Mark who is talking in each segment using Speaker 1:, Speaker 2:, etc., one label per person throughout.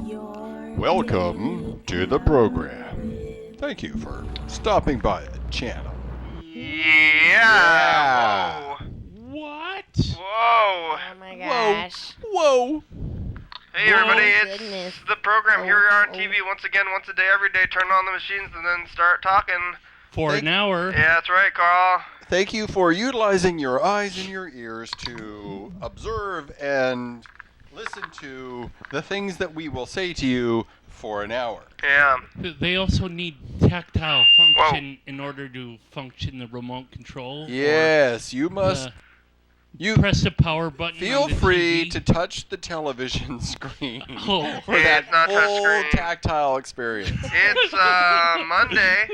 Speaker 1: Welcome to the program. Thank you for stopping by the channel.
Speaker 2: Yeah.
Speaker 3: What?
Speaker 2: Whoa.
Speaker 4: Oh my gosh.
Speaker 1: Whoa.
Speaker 2: Hey everybody,
Speaker 4: Oh,
Speaker 2: it's
Speaker 4: goodness.
Speaker 2: the program. Here we are on
Speaker 4: Oh.
Speaker 2: TV once again, once a day, every day. Turn on the machines and then start talking.
Speaker 3: For an hour.
Speaker 2: Yeah, that's right, Carl.
Speaker 1: Thank you for utilizing your eyes and your ears to observe and listen to the things that we will say to you for an hour.
Speaker 2: Yeah.
Speaker 3: They also need tactile function in order to function the remote control.
Speaker 1: Yes, you must. You
Speaker 3: press the power button.
Speaker 1: feel
Speaker 3: on the
Speaker 1: free
Speaker 3: TV.
Speaker 1: to touch the television screen
Speaker 3: Oh.
Speaker 1: for
Speaker 2: Hey,
Speaker 1: that
Speaker 2: it's not
Speaker 1: full
Speaker 2: touchscreen.
Speaker 1: tactile experience.
Speaker 2: It's Monday.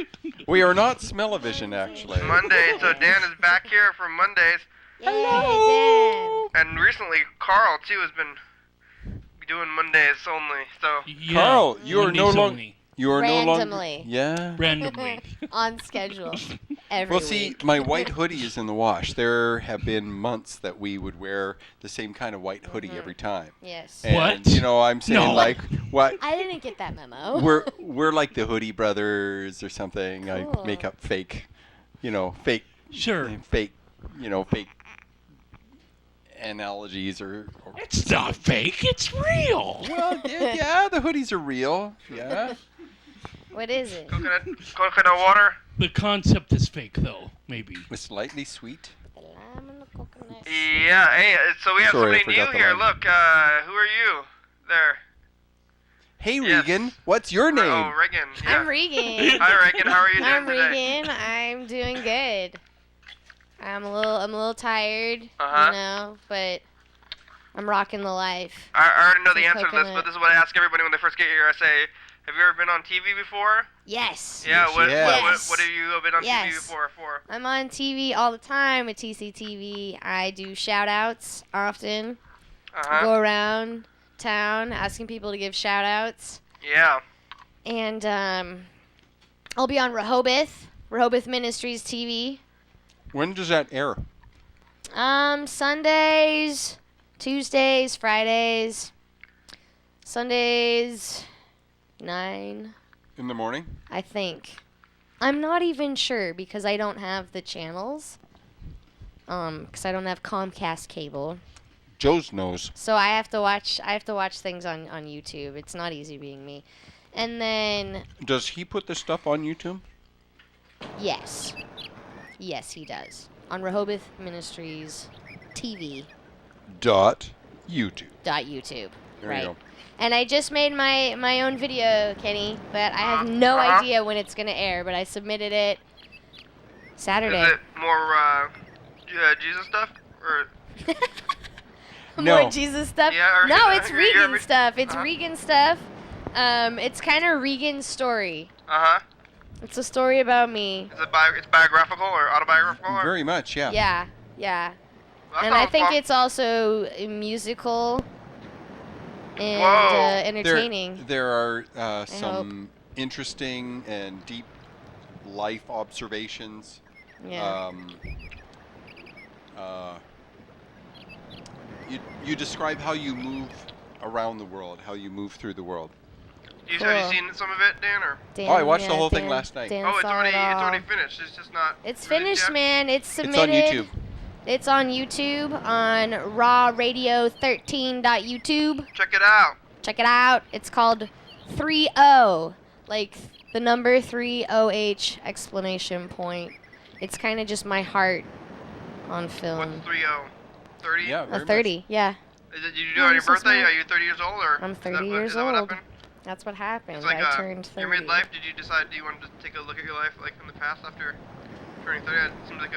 Speaker 1: We are not smell-o-vision, actually.
Speaker 2: Monday, so Dan is back here for Mondays.
Speaker 4: Hello.
Speaker 2: And recently, Carl, too, has been doing Mondays only. So,
Speaker 3: Yeah,
Speaker 1: Carl, you are no
Speaker 3: Mondays
Speaker 1: longer.
Speaker 3: only.
Speaker 1: You are no longer.
Speaker 4: Randomly.
Speaker 1: Yeah.
Speaker 4: Dan. On schedule. Every
Speaker 1: Well, see,
Speaker 4: week.
Speaker 1: my white hoodie is in the wash. There have been months that we would wear the same kind of white hoodie every time.
Speaker 4: Yes.
Speaker 1: And,
Speaker 3: What?
Speaker 1: you know, I'm saying
Speaker 3: No.
Speaker 1: like, what?
Speaker 4: I didn't get that memo.
Speaker 1: We're like the Hoodie Brothers or something.
Speaker 4: Cool.
Speaker 1: I make up fake
Speaker 3: Sure.
Speaker 1: fake analogies or
Speaker 3: It's not fake. It's real.
Speaker 1: well, yeah, the hoodies are real. Yeah.
Speaker 4: What is it?
Speaker 2: coconut water.
Speaker 3: The concept is fake, though. Maybe.
Speaker 1: With slightly sweet.
Speaker 4: The lime and the coconut.
Speaker 2: Yeah, hey, so we have
Speaker 1: Sorry, I
Speaker 2: somebody new
Speaker 1: forgot the
Speaker 2: here.
Speaker 1: line.
Speaker 2: Look, who are you? There.
Speaker 1: Hey,
Speaker 2: Yes.
Speaker 1: Regan, what's your name?
Speaker 2: Oh, Regan. Yeah.
Speaker 4: I'm Regan.
Speaker 2: Hi, Regan. How are you doing
Speaker 4: I'm
Speaker 2: today?
Speaker 4: Regan. I'm doing good. I'm a little tired,
Speaker 2: Uh-huh.
Speaker 4: you know, but I'm rocking the life.
Speaker 2: I already know the
Speaker 4: Some
Speaker 2: answer to this,
Speaker 4: coconut.
Speaker 2: but this is what I ask everybody when they first get here. I say, have you ever been on TV before?
Speaker 4: Yes.
Speaker 2: Yeah,
Speaker 1: Yes,
Speaker 2: what,
Speaker 1: yes.
Speaker 2: what have you been on TV
Speaker 4: Yes.
Speaker 2: before for?
Speaker 4: I'm on TV all the time with TCTV. I do shout outs often.
Speaker 2: Uh-huh.
Speaker 4: Go around town asking people to give shout outs.
Speaker 2: Yeah.
Speaker 4: And I'll be on Rehoboth Ministries TV.
Speaker 1: When does that air?
Speaker 4: Sundays, Tuesdays, Fridays, Sundays, 9,
Speaker 1: In the morning?
Speaker 4: I think. I'm not even sure because I don't have the channels. Because I don't have Comcast cable.
Speaker 1: Joe's knows.
Speaker 4: So I have to watch things on YouTube. It's not easy being me. And then
Speaker 1: Does he put the stuff on YouTube?
Speaker 4: yes. Yes, he does. On Rehoboth Ministries TV.
Speaker 1: .YouTube.
Speaker 4: .YouTube.
Speaker 1: There
Speaker 4: right.
Speaker 1: you go.
Speaker 4: And I just made my own video, Kenny, but I have no idea when it's gonna air. But I submitted it Saturday.
Speaker 2: Is it more Jesus stuff? Or
Speaker 1: No.
Speaker 4: More Jesus stuff?
Speaker 2: Yeah, or-
Speaker 4: No, it's
Speaker 2: you're-
Speaker 4: Regan
Speaker 2: you're-
Speaker 4: stuff. It's
Speaker 2: uh-huh.
Speaker 4: Regan stuff. It's kind of Regan's story.
Speaker 2: Uh-huh.
Speaker 4: It's a story about me.
Speaker 2: Is it it's biographical or autobiographical? Or?
Speaker 1: Very much, yeah.
Speaker 4: Yeah.
Speaker 2: That
Speaker 4: And I
Speaker 2: sounds
Speaker 4: think
Speaker 2: fun.
Speaker 4: it's also musical and
Speaker 2: Whoa.
Speaker 4: entertaining.
Speaker 1: There are
Speaker 4: hope.
Speaker 1: some interesting and deep life observations.
Speaker 4: Yeah.
Speaker 1: You describe how you move around the world, how you move through the world.
Speaker 2: Have
Speaker 4: Cool.
Speaker 2: you seen some of it, Dan? Or?
Speaker 4: Dan,
Speaker 1: I watched the
Speaker 4: yeah,
Speaker 1: whole thing
Speaker 4: Dan-
Speaker 1: last night.
Speaker 4: Dan
Speaker 2: Oh, it's
Speaker 4: saw
Speaker 2: already
Speaker 4: it all.
Speaker 2: finished. It's just not.
Speaker 4: It's
Speaker 2: released
Speaker 4: finished,
Speaker 2: yet?
Speaker 4: man. It's
Speaker 1: It's
Speaker 4: submitted.
Speaker 1: on YouTube.
Speaker 4: It's on YouTube on rawradio13.youtube.
Speaker 2: Check it out.
Speaker 4: Check it out. It's called 30, like the number 30H exclamation point. It's kind of just my heart on
Speaker 2: What's
Speaker 4: film.
Speaker 2: 30? 30?
Speaker 1: Yeah, very
Speaker 4: A 30, yeah.
Speaker 2: Is it, did you do
Speaker 4: Oh,
Speaker 2: it on
Speaker 4: you're
Speaker 2: your
Speaker 4: so
Speaker 2: birthday?
Speaker 4: smart.
Speaker 2: Are you 30 years old? Or
Speaker 4: I'm
Speaker 2: is
Speaker 4: 30
Speaker 2: that what-
Speaker 4: years
Speaker 2: is that what
Speaker 4: old.
Speaker 2: happened?
Speaker 4: That's what happened.
Speaker 2: It's like
Speaker 4: I turned 30.
Speaker 2: your midlife. Did you decide? Do you want to take a look at your life, like in the past after turning 30? It seems like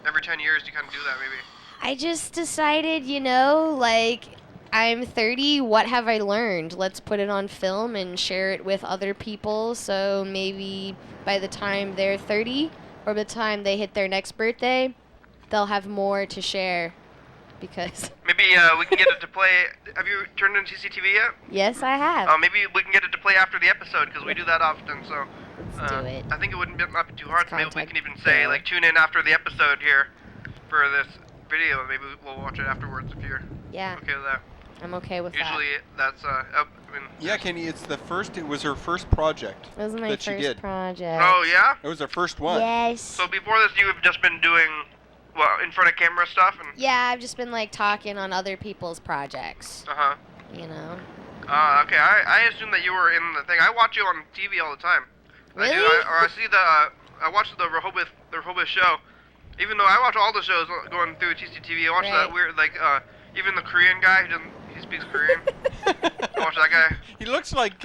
Speaker 2: every 10 years you kind of do that, maybe.
Speaker 4: I just decided, you know, like, I'm 30, what have I learned? Let's put it on film and share it with other people, so maybe by the time they're 30, or by the time they hit their next birthday, they'll have more to share, because...
Speaker 2: Maybe we can get it to play. Have you turned on TCTV yet?
Speaker 4: Yes, I have.
Speaker 2: Maybe we can get it to play after the episode, because we do that often, so...
Speaker 4: Let's do it.
Speaker 2: I think it wouldn't not be too hard, so maybe we
Speaker 4: contact
Speaker 2: can even say,
Speaker 4: Bill.
Speaker 2: like, tune in after the episode here for this video, and maybe we'll watch it afterwards if you're
Speaker 4: Yeah.
Speaker 2: okay with that.
Speaker 4: I'm okay with
Speaker 2: Usually
Speaker 4: that.
Speaker 2: that's I mean.
Speaker 1: Yeah, Kenny, it was her first project
Speaker 4: It was my
Speaker 1: that she
Speaker 4: first
Speaker 1: did.
Speaker 4: project.
Speaker 2: Oh yeah.
Speaker 1: It was her first one.
Speaker 4: Yes.
Speaker 2: So before this, you have just been doing in front of camera stuff and.
Speaker 4: Yeah, I've just been like talking on other people's projects.
Speaker 2: Uh huh.
Speaker 4: You know.
Speaker 2: Okay. I assume that you were in the thing. I watch you on TV all the time.
Speaker 4: Really?
Speaker 2: I see I watch the Rehoboth show. Even though I watch all the shows going through TCTV, I watch
Speaker 4: Right.
Speaker 2: that weird even the Korean guy he speaks Korean. I watch that guy.
Speaker 1: He looks like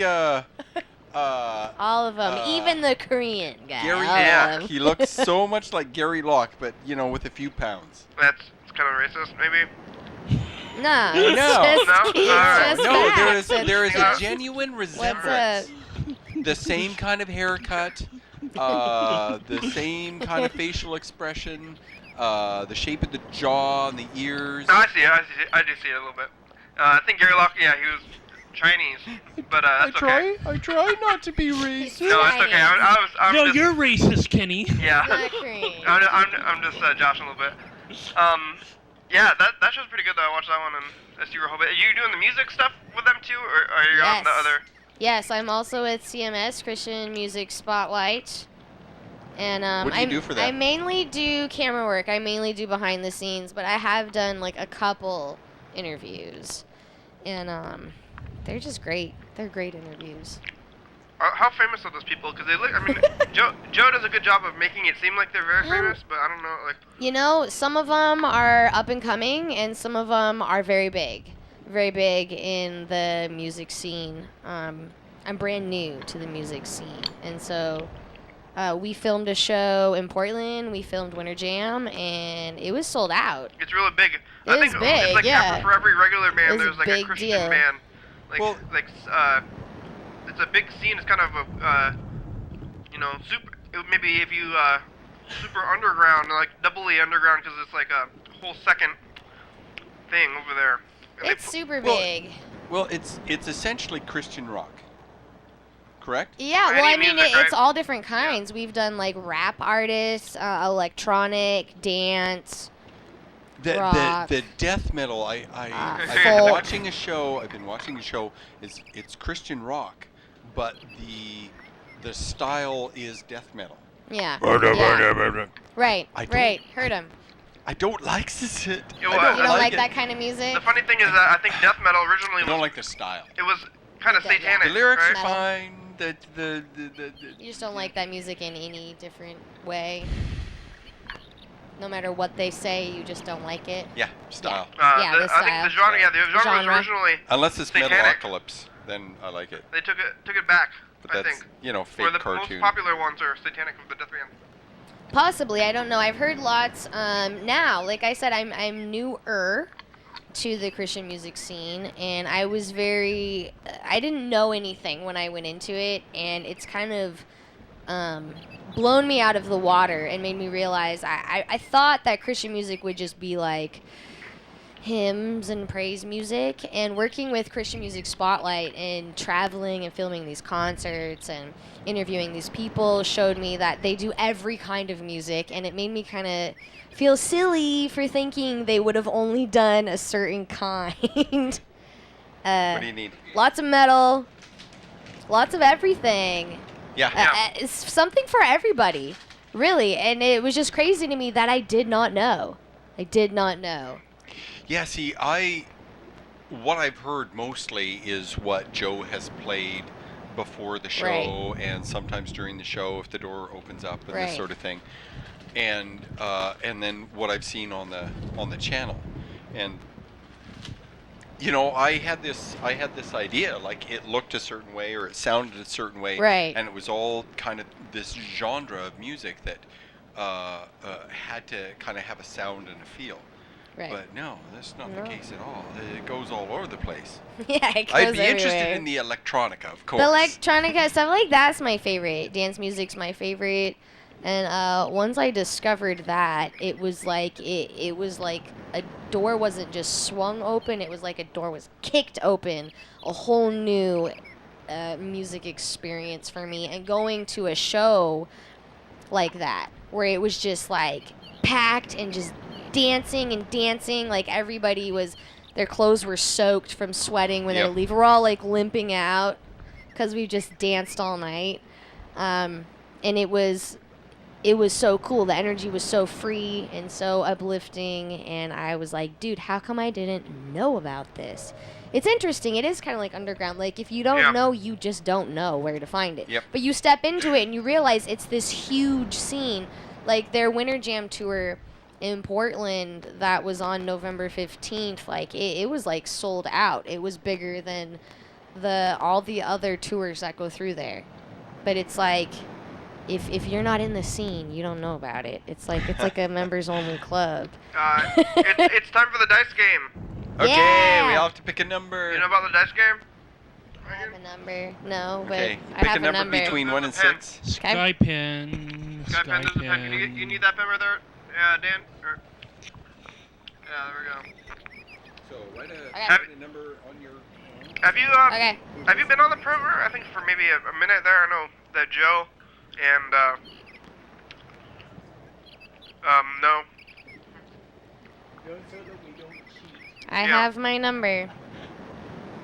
Speaker 4: All of them, even the Korean guy.
Speaker 1: Gary
Speaker 4: all of
Speaker 2: Yeah.
Speaker 1: Locke.
Speaker 4: them.
Speaker 1: He looks so much like Gary Locke, but with a few pounds.
Speaker 2: That's kind of racist, maybe.
Speaker 4: No,
Speaker 1: No.
Speaker 4: it's just,
Speaker 2: No?
Speaker 4: it's
Speaker 2: Alright.
Speaker 4: just
Speaker 1: No,
Speaker 4: facts.
Speaker 1: there is a
Speaker 2: Yeah.
Speaker 1: genuine
Speaker 4: What's
Speaker 1: resemblance. The same kind of haircut, the same kind of facial expression, the shape of the jaw and the ears.
Speaker 2: No, I see it. I do see it a little bit. I think Gary Locke, yeah, he was Chinese, but that's okay.
Speaker 1: I try not to be racist.
Speaker 2: No, that's okay. I'm
Speaker 3: No,
Speaker 2: just,
Speaker 3: you're racist, Kenny.
Speaker 2: yeah.
Speaker 4: Not Korean.
Speaker 2: I'm just joshing a little bit. Yeah, that show's pretty good though. I watched that one and I see Rehoboth. Are you doing the music stuff with them too, or are you on the
Speaker 4: Yes.
Speaker 2: other?
Speaker 4: Yes, I'm also with CMS, Christian Music Spotlight. And
Speaker 1: What do you do for that?
Speaker 4: I mainly do camera work. I mainly do behind the scenes, but I have done like a couple interviews. And they're just great. They're great interviews.
Speaker 2: How famous are those people? Because they look. I mean, Joe does a good job of making it seem like they're very famous, but I don't know. Like.
Speaker 4: You know, some of them are up and coming, and some of them are very big in the music scene. I'm brand new to the music scene, and so we filmed a show in Portland. We filmed Winter Jam, and it was sold out.
Speaker 2: It's really big.
Speaker 4: It
Speaker 2: I
Speaker 4: is
Speaker 2: think
Speaker 4: big,
Speaker 2: it's like
Speaker 4: yeah.
Speaker 2: for every regular band,
Speaker 4: It's a
Speaker 2: there's like a
Speaker 4: big
Speaker 2: Christian
Speaker 4: deal.
Speaker 2: band. Like
Speaker 1: Well-
Speaker 2: it's a big scene. It's kind of a super. Maybe if you super underground, like doubly underground, because it's like a whole second thing over there. And
Speaker 4: It's super
Speaker 1: Well,
Speaker 4: big.
Speaker 1: Well, it's essentially Christian rock. Correct?
Speaker 4: Yeah,
Speaker 2: Or
Speaker 4: well,
Speaker 2: any
Speaker 4: I mean,
Speaker 2: music,
Speaker 4: it's
Speaker 2: right?
Speaker 4: all different kinds. We've done like rap artists, electronic, dance. Rock.
Speaker 1: The death metal. I've been
Speaker 4: folk.
Speaker 1: watching a show. It's Christian rock, but the style is death metal.
Speaker 4: Yeah. yeah. Right.
Speaker 1: I don't-
Speaker 4: Right. Heard him.
Speaker 1: I don't like this. I
Speaker 2: You
Speaker 1: don't
Speaker 2: don't
Speaker 4: You don't like
Speaker 1: it.
Speaker 4: that kind of music?
Speaker 2: the funny thing is that I think death metal originally
Speaker 1: I don't
Speaker 2: was
Speaker 1: like the style.
Speaker 2: it was kind of
Speaker 4: Yeah, yeah.
Speaker 2: satanic,
Speaker 1: The lyrics
Speaker 2: right?
Speaker 1: are
Speaker 4: Metal.
Speaker 1: fine. The
Speaker 4: You just don't like that music in any different way. No matter what they say, you just don't like it.
Speaker 1: yeah, style.
Speaker 4: Yeah, the
Speaker 2: I think the genre, yeah, the genre was
Speaker 4: Genre.
Speaker 2: originally
Speaker 1: Unless it's
Speaker 2: Satanic.
Speaker 1: Metalocalypse, then I like it.
Speaker 2: they took it back.
Speaker 1: But
Speaker 2: I
Speaker 1: that's
Speaker 2: think.
Speaker 1: fake
Speaker 2: Where the
Speaker 1: cartoon.
Speaker 2: most popular ones are Satanic with the Death Band.
Speaker 4: Possibly, I don't know. I've heard lots. Now, like I said, I'm newer to the Christian music scene, and I didn't know anything when I went into it, and it's kind of blown me out of the water and made me realize I thought that Christian music would just be like hymns and praise music, and working with Christian Music Spotlight and traveling and filming these concerts and interviewing these people showed me that they do every kind of music, and it made me kind of feel silly for thinking they would have only done a certain kind.
Speaker 1: What do you need?
Speaker 4: Lots of metal, lots of everything.
Speaker 1: Yeah.
Speaker 4: It's something for everybody, really, and it was just crazy to me that I did not know.
Speaker 1: Yeah, see, what I've heard mostly is what Joe has played before the show, and sometimes during the show if the door opens up and this
Speaker 4: Right.
Speaker 1: sort of thing, and then what I've seen on the channel, and I had this idea, like it looked a certain way or it sounded a certain way,
Speaker 4: Right.
Speaker 1: and it was all kind of this genre of music that had to kind of have a sound and a feel.
Speaker 4: Right.
Speaker 1: But no, that's not
Speaker 4: No.
Speaker 1: the case at all. It goes all over the place.
Speaker 4: Yeah, it goes
Speaker 1: I'd be interested
Speaker 4: everywhere.
Speaker 1: in the electronica, of course.
Speaker 4: The electronica stuff like that's my favorite. Dance music's my favorite. And once I discovered that, it was like it was like a door wasn't just swung open. It was like a door was kicked open. A whole new music experience for me. And going to a show like that, where it was just like packed and just dancing, like everybody was. their clothes were soaked from sweating when they
Speaker 1: Yep.
Speaker 4: would leave. We're all like limping out because we just danced all night. And it was so cool. The energy was so free and so uplifting. And I was like, dude, how come I didn't know about this? It's interesting. It is kind of like underground. Like, if you don't know, you just don't know where to find it.
Speaker 1: Yep.
Speaker 4: But you step into it and you realize it's this huge scene. Like, their Winter Jam tour in Portland that was on November 15th, like, it was, like, sold out. It was bigger than all the other tours that go through there. But it's like, if you're not in the scene, you don't know about it. It's like a members-only club.
Speaker 2: It's time for the dice game.
Speaker 1: Okay,
Speaker 4: Yeah.
Speaker 1: we all have to pick a number.
Speaker 2: You know about the dice game?
Speaker 4: I have a number. No, but
Speaker 1: Okay,
Speaker 4: I
Speaker 1: pick
Speaker 4: have
Speaker 1: a number between 1 and 6.
Speaker 3: Sky pen.
Speaker 2: Sky pen, there's a pen. You need that pen right there? Yeah, Dan? Yeah, there we go.
Speaker 1: So write
Speaker 4: Okay.
Speaker 1: a number on your.
Speaker 2: Have you
Speaker 4: Okay.
Speaker 2: have you been on the perimeter? I think for maybe a minute there. I know that Joe and no.
Speaker 4: I
Speaker 2: Yeah.
Speaker 4: have my number.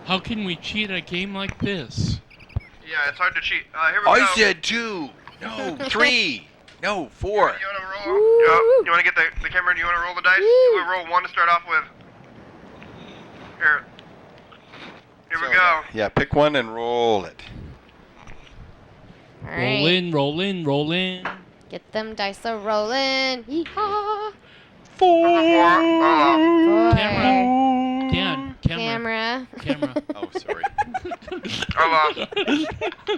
Speaker 3: How can we cheat a game like this?
Speaker 2: Yeah, it's hard to cheat. Here we
Speaker 1: I
Speaker 2: go.
Speaker 1: said 2. No, 3. No, 4.
Speaker 2: You wanna roll? You wanna get the camera and you wanna roll the dice?
Speaker 4: Woo.
Speaker 2: We'll roll 1 to start off with. Here. Here we
Speaker 1: So,
Speaker 2: go.
Speaker 1: Yeah, pick one and roll it.
Speaker 4: All
Speaker 3: Roll
Speaker 4: right.
Speaker 3: in, roll in, roll in.
Speaker 4: Get them dice a rolling. Yeehaw.
Speaker 1: 4.
Speaker 4: Four.
Speaker 3: Camera. Dan, camera.
Speaker 4: Camera.
Speaker 1: Oh, sorry.
Speaker 2: I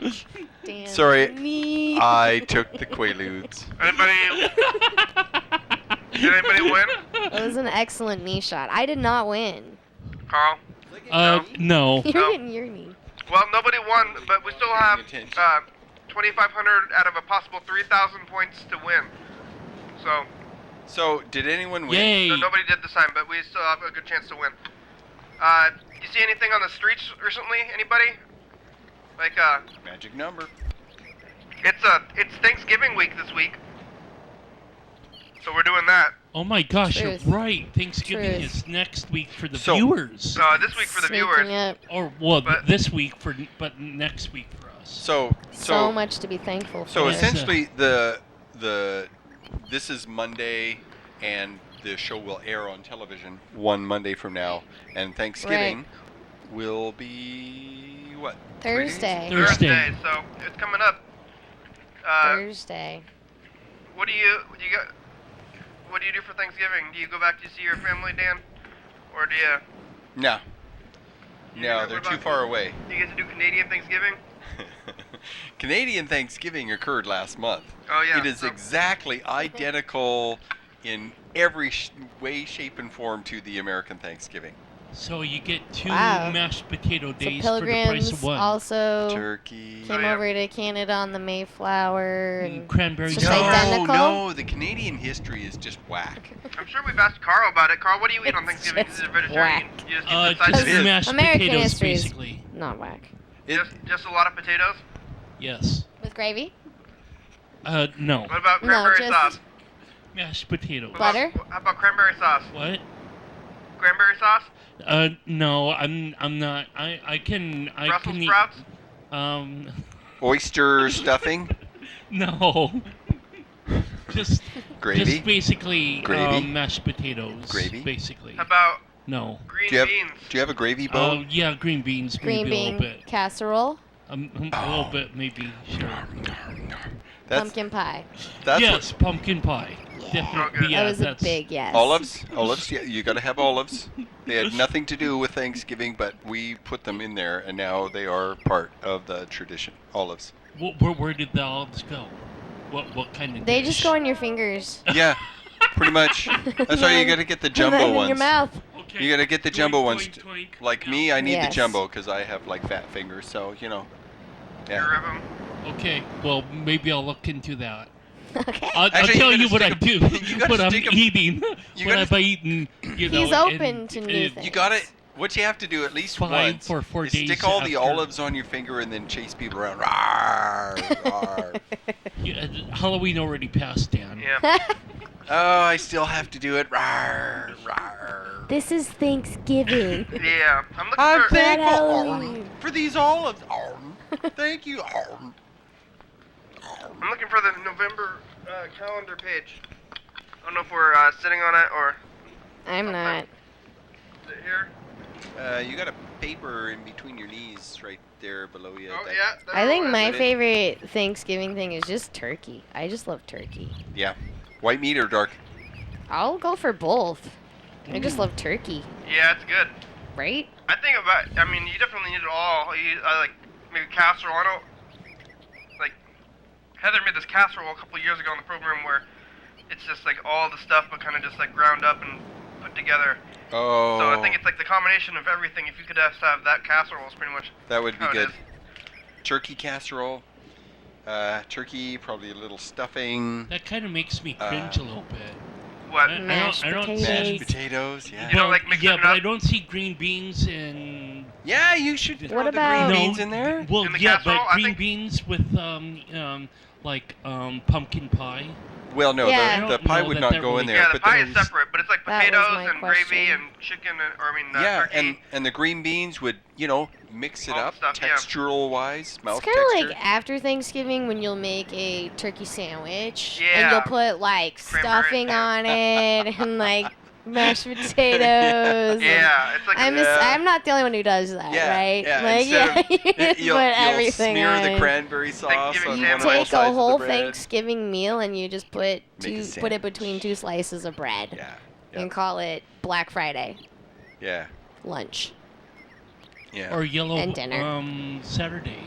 Speaker 2: lost.
Speaker 4: Damn
Speaker 1: Sorry,
Speaker 4: me.
Speaker 1: I took the Quaaludes.
Speaker 2: Anybody? Did anybody win?
Speaker 4: That was an excellent knee shot. I did not win.
Speaker 2: Carl?
Speaker 3: No.
Speaker 4: You're
Speaker 2: No.
Speaker 4: getting your knee.
Speaker 2: Well, nobody won, but we still have
Speaker 1: Attention.
Speaker 2: 2,500 out of a possible 3,000 points to win.
Speaker 1: So, did anyone win?
Speaker 3: Yay.
Speaker 2: So nobody did this time, but we still have a good chance to win. You see anything on the streets recently? Anybody? Like,
Speaker 1: Magic number.
Speaker 2: it's Thanksgiving week this week. So we're doing that.
Speaker 3: Oh my gosh,
Speaker 4: Truth.
Speaker 3: you're right. Thanksgiving
Speaker 4: Truth.
Speaker 3: is next week for the
Speaker 1: So-
Speaker 3: viewers.
Speaker 2: This week for the
Speaker 4: Sneaking
Speaker 2: viewers.
Speaker 4: up.
Speaker 3: Or, well,
Speaker 2: But-
Speaker 3: this week but next week for us.
Speaker 4: So much to be thankful for.
Speaker 1: So
Speaker 3: Yes.
Speaker 1: essentially, this is Monday, and the show will air on television one Monday from now, and Thanksgiving will be what? 3 days?
Speaker 4: Thursday.
Speaker 3: Thursday.
Speaker 2: So it's coming up.
Speaker 4: Thursday.
Speaker 2: What do you got? What do you do for Thanksgiving? Do you go back to see your family, Dan, or do you?
Speaker 1: No,
Speaker 2: You
Speaker 1: no,
Speaker 2: what
Speaker 1: they're
Speaker 2: about-
Speaker 1: too far away.
Speaker 2: Do you get to do Canadian Thanksgiving?
Speaker 1: Canadian Thanksgiving occurred last month.
Speaker 2: Oh yeah.
Speaker 1: It is
Speaker 2: so-
Speaker 1: exactly identical in every way, shape, and form to the American Thanksgiving.
Speaker 3: So you get 2
Speaker 4: Wow.
Speaker 3: mashed potato
Speaker 4: So
Speaker 3: days for the price
Speaker 4: pilgrims
Speaker 3: of 1.
Speaker 4: also
Speaker 1: Turkey.
Speaker 4: came
Speaker 2: yeah.
Speaker 4: over to Canada on the Mayflower. And
Speaker 3: Cranberry
Speaker 4: It's just
Speaker 1: No,
Speaker 3: sauce.
Speaker 4: identical?
Speaker 1: no, the Canadian history is just whack.
Speaker 2: I'm sure we've asked Carl about it. Carl, what do you eat on
Speaker 4: It's
Speaker 2: Thanksgiving?
Speaker 4: just
Speaker 2: He's a vegetarian.
Speaker 4: whack.
Speaker 2: You just eat the side
Speaker 3: Just
Speaker 1: It is.
Speaker 3: mashed
Speaker 4: American
Speaker 3: potatoes,
Speaker 4: history is-
Speaker 3: basically.
Speaker 4: not whack.
Speaker 1: It,
Speaker 2: just a lot of potatoes.
Speaker 3: Yes.
Speaker 4: With gravy?
Speaker 3: No.
Speaker 2: What about
Speaker 4: No,
Speaker 2: cranberry
Speaker 4: just-
Speaker 2: sauce?
Speaker 3: Mashed potatoes.
Speaker 2: What about-
Speaker 4: Butter?
Speaker 2: How about cranberry sauce?
Speaker 3: What?
Speaker 2: Cranberry sauce?
Speaker 3: No, I'm not. I can
Speaker 2: Brussels
Speaker 3: eat.
Speaker 2: sprouts?
Speaker 1: oyster stuffing,
Speaker 3: No. Just
Speaker 1: gravy.
Speaker 3: Just basically
Speaker 1: Gravy?
Speaker 3: mashed potatoes.
Speaker 1: Gravy?
Speaker 3: Basically.
Speaker 2: How about
Speaker 3: No.
Speaker 2: green
Speaker 1: Do you have
Speaker 2: beans?
Speaker 1: Do you have a gravy
Speaker 3: Oh
Speaker 1: bowl?
Speaker 3: yeah, green beans.
Speaker 4: Green
Speaker 3: Maybe a
Speaker 4: bean
Speaker 3: little bit.
Speaker 4: casserole.
Speaker 3: A little bit, maybe. Sure.
Speaker 1: That's
Speaker 4: Pumpkin pie.
Speaker 3: Yes, pumpkin pie. Definitely.
Speaker 2: Okay.
Speaker 3: Yeah,
Speaker 4: That was a
Speaker 3: that's
Speaker 4: big yes.
Speaker 1: olives. Olives. Yeah, you got to have olives. They had nothing to do with Thanksgiving, but we put them in there, and now they are part of the tradition. Olives.
Speaker 3: Where did the olives go? What kind of?
Speaker 4: They
Speaker 3: dish?
Speaker 4: just go on your fingers.
Speaker 1: Yeah, pretty much. That's why you got to get the jumbo
Speaker 4: in
Speaker 1: ones.
Speaker 4: your mouth.
Speaker 3: Okay.
Speaker 1: You got to get the jumbo
Speaker 3: Toink,
Speaker 1: ones.
Speaker 3: toink, toink.
Speaker 1: Like me, I need the
Speaker 4: Yes.
Speaker 1: jumbo because I have like fat fingers. So you know.
Speaker 2: Your
Speaker 1: Yeah.
Speaker 2: rhythm?
Speaker 3: Okay. Well, maybe I'll look into that.
Speaker 4: Okay.
Speaker 3: I'll
Speaker 1: Actually,
Speaker 3: tell
Speaker 1: you
Speaker 3: you what I
Speaker 1: gotta
Speaker 3: do.
Speaker 1: stick 'em- you gotta
Speaker 3: What I'm
Speaker 1: stick 'em-
Speaker 3: eating.
Speaker 1: you
Speaker 3: What
Speaker 1: gotta
Speaker 3: I've eaten. You know,
Speaker 4: He's open to new things.
Speaker 1: You got it. What you have to do at least
Speaker 3: Fine
Speaker 1: once
Speaker 3: for 4
Speaker 1: is
Speaker 3: days
Speaker 1: stick all the
Speaker 3: after.
Speaker 1: olives on your finger and then chase people around. Rawr, rawr.
Speaker 3: Yeah, Halloween already passed, Dan.
Speaker 2: Yeah.
Speaker 1: Oh, I still have to do it. Rawr, rawr.
Speaker 4: This is Thanksgiving.
Speaker 2: Yeah, I'm looking
Speaker 1: I'm
Speaker 2: for.
Speaker 1: thankful
Speaker 4: Halloween.
Speaker 1: for these olives. Thank you.
Speaker 2: I'm looking for the November calendar page. I don't know if we're sitting on it or.
Speaker 4: I'm not.
Speaker 2: Is it here?
Speaker 1: You got a paper in between your knees right there below you.
Speaker 2: Oh
Speaker 1: that-
Speaker 2: yeah. there
Speaker 4: I
Speaker 2: it
Speaker 4: think
Speaker 2: was.
Speaker 4: my
Speaker 1: it?
Speaker 4: favorite Thanksgiving thing is just turkey. I just love turkey.
Speaker 1: Yeah. White meat or dark?
Speaker 4: I'll go for both. I just love turkey,
Speaker 2: Yeah, it's good.
Speaker 4: right?
Speaker 2: I think about. I mean, you definitely need it all. Like maybe casserole. I don't. Like Heather made this casserole a couple years ago in the program where it's just like all the stuff, but kind of just like ground up and put together.
Speaker 1: Oh.
Speaker 2: So I think it's like the combination of everything. If you could just have that casserole, is pretty much
Speaker 1: that would be
Speaker 2: how it
Speaker 1: good.
Speaker 2: is.
Speaker 1: Turkey casserole. Turkey, probably a little stuffing.
Speaker 3: That kind of makes me cringe a little bit.
Speaker 2: What?
Speaker 3: I
Speaker 4: Mashed
Speaker 3: don't
Speaker 4: potatoes.
Speaker 1: Mashed potatoes, yeah.
Speaker 2: You don't like mixing
Speaker 3: yeah,
Speaker 2: it
Speaker 3: but I
Speaker 2: up?
Speaker 3: don't see green beans and.
Speaker 1: Yeah, you should
Speaker 3: What
Speaker 1: throw the
Speaker 4: about-
Speaker 1: green beans in there.
Speaker 3: Well,
Speaker 2: In the
Speaker 3: yeah,
Speaker 2: casserole,
Speaker 3: but
Speaker 2: I
Speaker 3: green
Speaker 2: think-
Speaker 3: beans with pumpkin pie.
Speaker 1: Well, no,
Speaker 4: Yeah.
Speaker 1: the
Speaker 3: I don't
Speaker 1: pie
Speaker 3: know
Speaker 1: would
Speaker 3: that
Speaker 1: not
Speaker 3: that
Speaker 1: go in
Speaker 3: really-
Speaker 1: there.
Speaker 2: Yeah, the
Speaker 1: but
Speaker 2: pie
Speaker 1: then
Speaker 2: is separate, but it's like
Speaker 4: That was
Speaker 2: potatoes
Speaker 4: my
Speaker 2: and gravy
Speaker 4: question.
Speaker 2: and chicken,
Speaker 1: Yeah,
Speaker 2: turkey.
Speaker 1: and the green beans would, mix it
Speaker 2: All the
Speaker 1: up
Speaker 2: stuff, yeah.
Speaker 1: textural wise, mouth
Speaker 4: It's kind of
Speaker 1: texture.
Speaker 4: like after Thanksgiving when you'll make a turkey sandwich and
Speaker 2: Yeah.
Speaker 4: you'll put like
Speaker 2: Cranberry,
Speaker 4: stuffing
Speaker 2: yeah.
Speaker 4: on it and like mashed potatoes. and-
Speaker 2: Yeah, it's like
Speaker 4: I'm not the only one who does that,
Speaker 1: Yeah,
Speaker 4: right?
Speaker 1: yeah,
Speaker 4: Like,
Speaker 1: instead of-
Speaker 4: you just
Speaker 1: you'll,
Speaker 4: put
Speaker 1: you'll
Speaker 4: everything
Speaker 1: smear
Speaker 4: on.
Speaker 1: the cranberry sauce
Speaker 2: Thanksgiving
Speaker 1: on
Speaker 4: You
Speaker 1: one of
Speaker 2: sandwich.
Speaker 1: both
Speaker 4: take
Speaker 1: sides
Speaker 4: a
Speaker 1: of the
Speaker 4: whole
Speaker 1: bread.
Speaker 4: Thanksgiving meal and you just put
Speaker 1: Make a
Speaker 4: put it
Speaker 1: sandwich.
Speaker 4: between two slices of bread
Speaker 1: Yeah,
Speaker 4: and
Speaker 1: yeah,
Speaker 4: call it Black Friday
Speaker 1: yeah,
Speaker 4: lunch
Speaker 1: yeah.
Speaker 3: Or yellow
Speaker 4: And dinner.
Speaker 3: Saturday.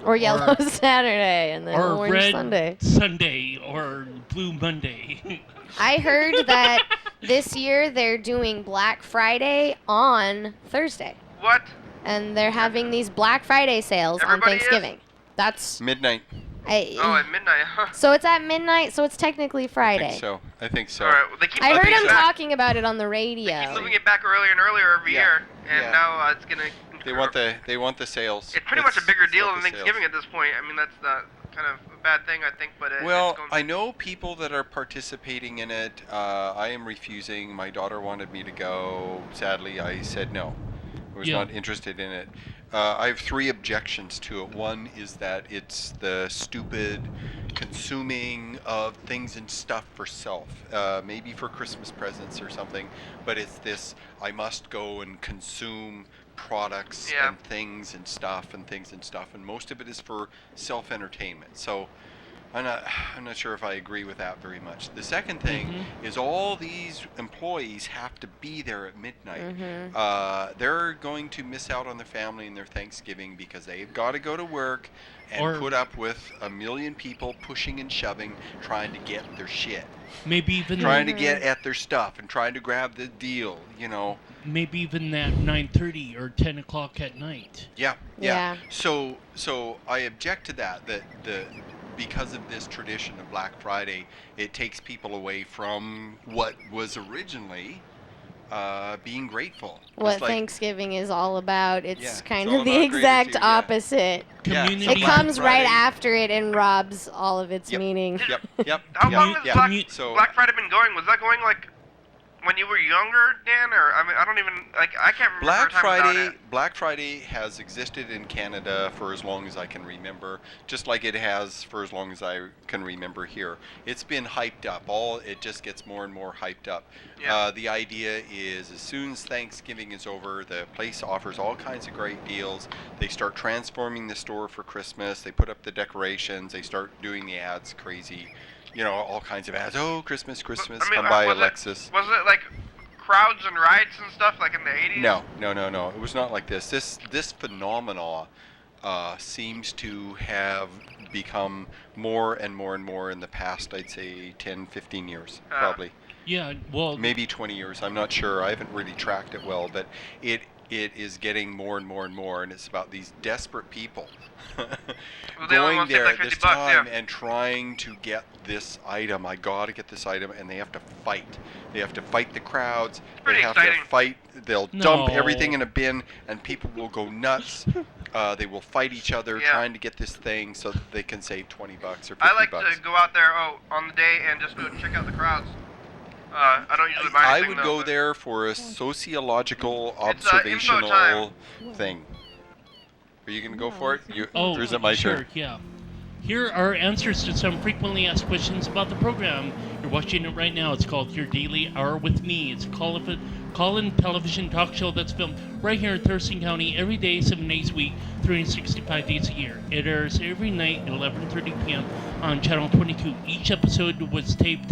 Speaker 4: or Yellow Saturday and then
Speaker 3: Or
Speaker 4: Orange
Speaker 3: red
Speaker 4: Sunday.
Speaker 3: Sunday or blue Monday.
Speaker 4: I heard that this year they're doing Black Friday on Thursday.
Speaker 2: what?
Speaker 4: And they're having these Black Friday sales
Speaker 2: Everybody
Speaker 4: on
Speaker 2: is?
Speaker 4: Thanksgiving. That's
Speaker 1: Midnight.
Speaker 2: Oh, at midnight. Huh.
Speaker 4: so it's at midnight, so it's technically Friday.
Speaker 1: I think so.
Speaker 2: All right. Well, they keep
Speaker 4: I
Speaker 2: moving
Speaker 4: heard
Speaker 2: it
Speaker 4: him
Speaker 2: back.
Speaker 4: talking about it on the
Speaker 2: They
Speaker 4: radio.
Speaker 2: keep moving it back earlier and earlier every
Speaker 1: Yeah,
Speaker 2: year, and
Speaker 1: yeah.
Speaker 2: now it's gonna.
Speaker 1: They want the sales.
Speaker 2: It's pretty much a bigger deal than
Speaker 1: the
Speaker 2: Thanksgiving
Speaker 1: sales.
Speaker 2: at this point. I mean, that's not kind of a bad thing, I think, but
Speaker 1: Well,
Speaker 2: it's going
Speaker 1: I know people that are participating in it. I am refusing. My daughter wanted me to go. Sadly, I said no. I was
Speaker 3: Yeah.
Speaker 1: not interested in it. I have 3 objections to it. One is that it's the stupid consuming of things and stuff for self, maybe for Christmas presents or something, but it's this, I must go and consume products
Speaker 2: Yeah.
Speaker 1: and things and stuff, and most of it is for self-entertainment. So I'm not sure if I agree with that very much. The second thing is all these employees have to be there at midnight. They're going to miss out on their family and their Thanksgiving because they've got to go to work and
Speaker 3: Or-
Speaker 1: put up with a million people pushing and shoving, trying to get their shit,
Speaker 3: Maybe even
Speaker 1: trying to get at their stuff and trying to grab the deal,
Speaker 3: maybe even that 9:30 or 10 o'clock at night.
Speaker 1: Yeah.
Speaker 4: Yeah.
Speaker 1: So I object to that because of this tradition of Black Friday, it takes people away from what was originally being grateful.
Speaker 4: What
Speaker 1: It's like-
Speaker 4: Thanksgiving is all about. It's
Speaker 1: Yeah,
Speaker 4: kind
Speaker 1: it's all
Speaker 4: of the
Speaker 1: about
Speaker 4: exact
Speaker 1: gratitude, yeah.
Speaker 4: opposite.
Speaker 1: Yeah,
Speaker 3: Community.
Speaker 1: so
Speaker 4: It
Speaker 1: Black
Speaker 4: comes right
Speaker 1: Friday-
Speaker 4: after it and robs all of its
Speaker 1: Yep.
Speaker 4: meaning.
Speaker 1: Yep.
Speaker 2: How
Speaker 3: Yeah.
Speaker 2: long has
Speaker 1: Yeah.
Speaker 2: Black,
Speaker 1: So-
Speaker 2: Black Friday been going? Was that going like when you were younger, Dan? Or I mean, I don't even I can't remember
Speaker 1: Black
Speaker 2: a time without
Speaker 1: Friday,
Speaker 2: it.
Speaker 1: Black Friday has existed in Canada for as long as I can remember, just like it has for as long as I can remember here. It's been hyped up. It just gets more and more hyped up.
Speaker 2: Yeah.
Speaker 1: The idea is as soon as Thanksgiving is over, the place offers all kinds of great deals. They start transforming the store for Christmas. They put up the decorations. They start doing the ads crazy. All kinds of ads. Oh, Christmas, Christmas,
Speaker 2: I mean,
Speaker 1: come by
Speaker 2: was
Speaker 1: Alexis.
Speaker 2: Was it like crowds and riots and stuff like in the 80s?
Speaker 1: No. It was not like this. This phenomena seems to have become more and more and more in the past, I'd say 10, 15 years, probably.
Speaker 3: Yeah, well,
Speaker 1: Maybe 20 years. I'm not sure. I haven't really tracked it well, but it is getting more and more and more, and it's about these desperate people
Speaker 2: they only
Speaker 1: going
Speaker 2: want to save
Speaker 1: there
Speaker 2: like
Speaker 1: at this
Speaker 2: 50 bucks,
Speaker 1: time
Speaker 2: yeah.
Speaker 1: and trying to get this item. I gotta get this item, and they have to fight. They have to fight the crowds.
Speaker 2: Pretty
Speaker 1: they have
Speaker 2: exciting.
Speaker 1: to fight. They'll dump
Speaker 3: No.
Speaker 1: everything in a bin, and people will go nuts. They will fight each other
Speaker 2: Yeah.
Speaker 1: trying to get this thing so that they can save $20 or $50.
Speaker 2: I like to go out there on the day and just go check out the crowds. I don't usually buy
Speaker 1: I
Speaker 2: anything
Speaker 1: would
Speaker 2: though,
Speaker 1: go
Speaker 2: but-
Speaker 1: there for a sociological
Speaker 2: Info
Speaker 1: observational
Speaker 2: time.
Speaker 1: thing. Are you gonna go for it?
Speaker 3: Oh,
Speaker 1: or is it my
Speaker 3: sure,
Speaker 1: turn?
Speaker 3: yeah. Here are answers to some frequently asked questions about the program. You're watching it right now. It's called Your Daily Hour with Me. It's a call-in television talk show that's filmed right here in Thurston County every day, 7 days a week, 365 days a year. It airs every night at 11:30 p.m. on Channel 22. Each episode was taped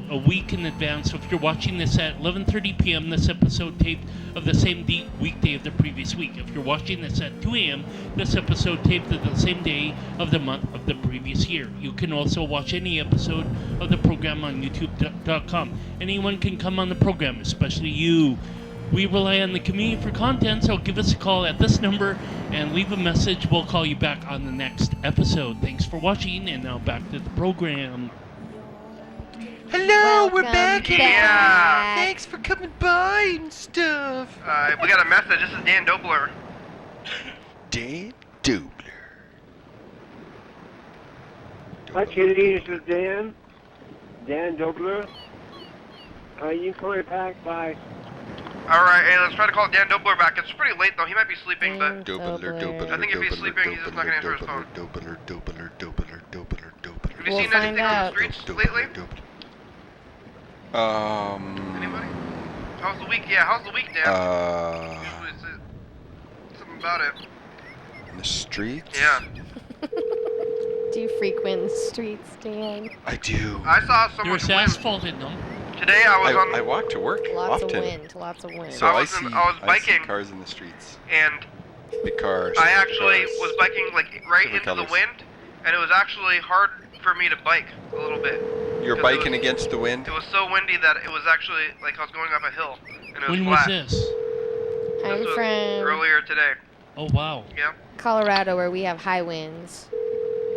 Speaker 3: a week in advance. So if you're watching this at 11:30 p.m., this episode taped of the same weekday of the previous week. If you're watching this at 2 a.m., this episode taped of the same day of the month of the previous year. You can also watch any episode of the program on YouTube.com. Anyone can come on the program, especially you. We rely on the community for content, so give us a call at this number and leave a message. We'll call you back on the next episode. Thanks for watching, and now back to the program.
Speaker 1: Hello, we're
Speaker 4: Welcome
Speaker 1: back here.
Speaker 2: back.
Speaker 1: Thanks for coming by and stuff.
Speaker 2: We got a message. This is Dan Dobler.
Speaker 1: Dan Dobler.
Speaker 5: Hi, Kitty. This is Dan. Dan Dobler. You can call me back by.
Speaker 2: Alright, hey, let's try to call Dan Dobler back. It's pretty late though. He might be sleeping, but
Speaker 1: Dobler.
Speaker 2: I think if he's sleeping, he's just not gonna answer his phone.
Speaker 1: Dobler.
Speaker 2: Have you
Speaker 4: We'll
Speaker 2: seen
Speaker 4: find
Speaker 2: anything on the
Speaker 4: out.
Speaker 2: streets lately? Anybody? How's the week? Yeah, how's the week, Dan? Usually it's something about it.
Speaker 1: In the streets?
Speaker 2: Yeah.
Speaker 4: Do you frequent the streets, Dan?
Speaker 1: I do.
Speaker 2: I saw someone
Speaker 3: There's
Speaker 2: win.
Speaker 3: asphalt in them.
Speaker 2: Today I was
Speaker 1: I
Speaker 2: on,
Speaker 1: walk to work
Speaker 4: Lots
Speaker 1: often.
Speaker 4: of wind, lots of wind.
Speaker 1: So
Speaker 2: I
Speaker 1: I
Speaker 2: was
Speaker 1: see,
Speaker 2: in- I was
Speaker 1: I see
Speaker 2: biking.
Speaker 1: cars in the streets.
Speaker 2: and
Speaker 1: Big cars.
Speaker 2: I actually
Speaker 1: cars.
Speaker 2: was biking like right
Speaker 1: Different
Speaker 2: into the
Speaker 1: colors.
Speaker 2: wind, and it was actually hard for me to bike a little bit.
Speaker 1: You're
Speaker 2: 'cause it
Speaker 1: biking
Speaker 2: was-
Speaker 1: against the wind?
Speaker 2: It was so windy that it was actually like I was going up a hill, and it was
Speaker 3: When
Speaker 2: flat.
Speaker 3: was this?
Speaker 4: I'm
Speaker 2: This was
Speaker 4: from
Speaker 2: earlier today.
Speaker 3: Oh, wow.
Speaker 2: Yeah.
Speaker 4: Colorado, where we have high winds,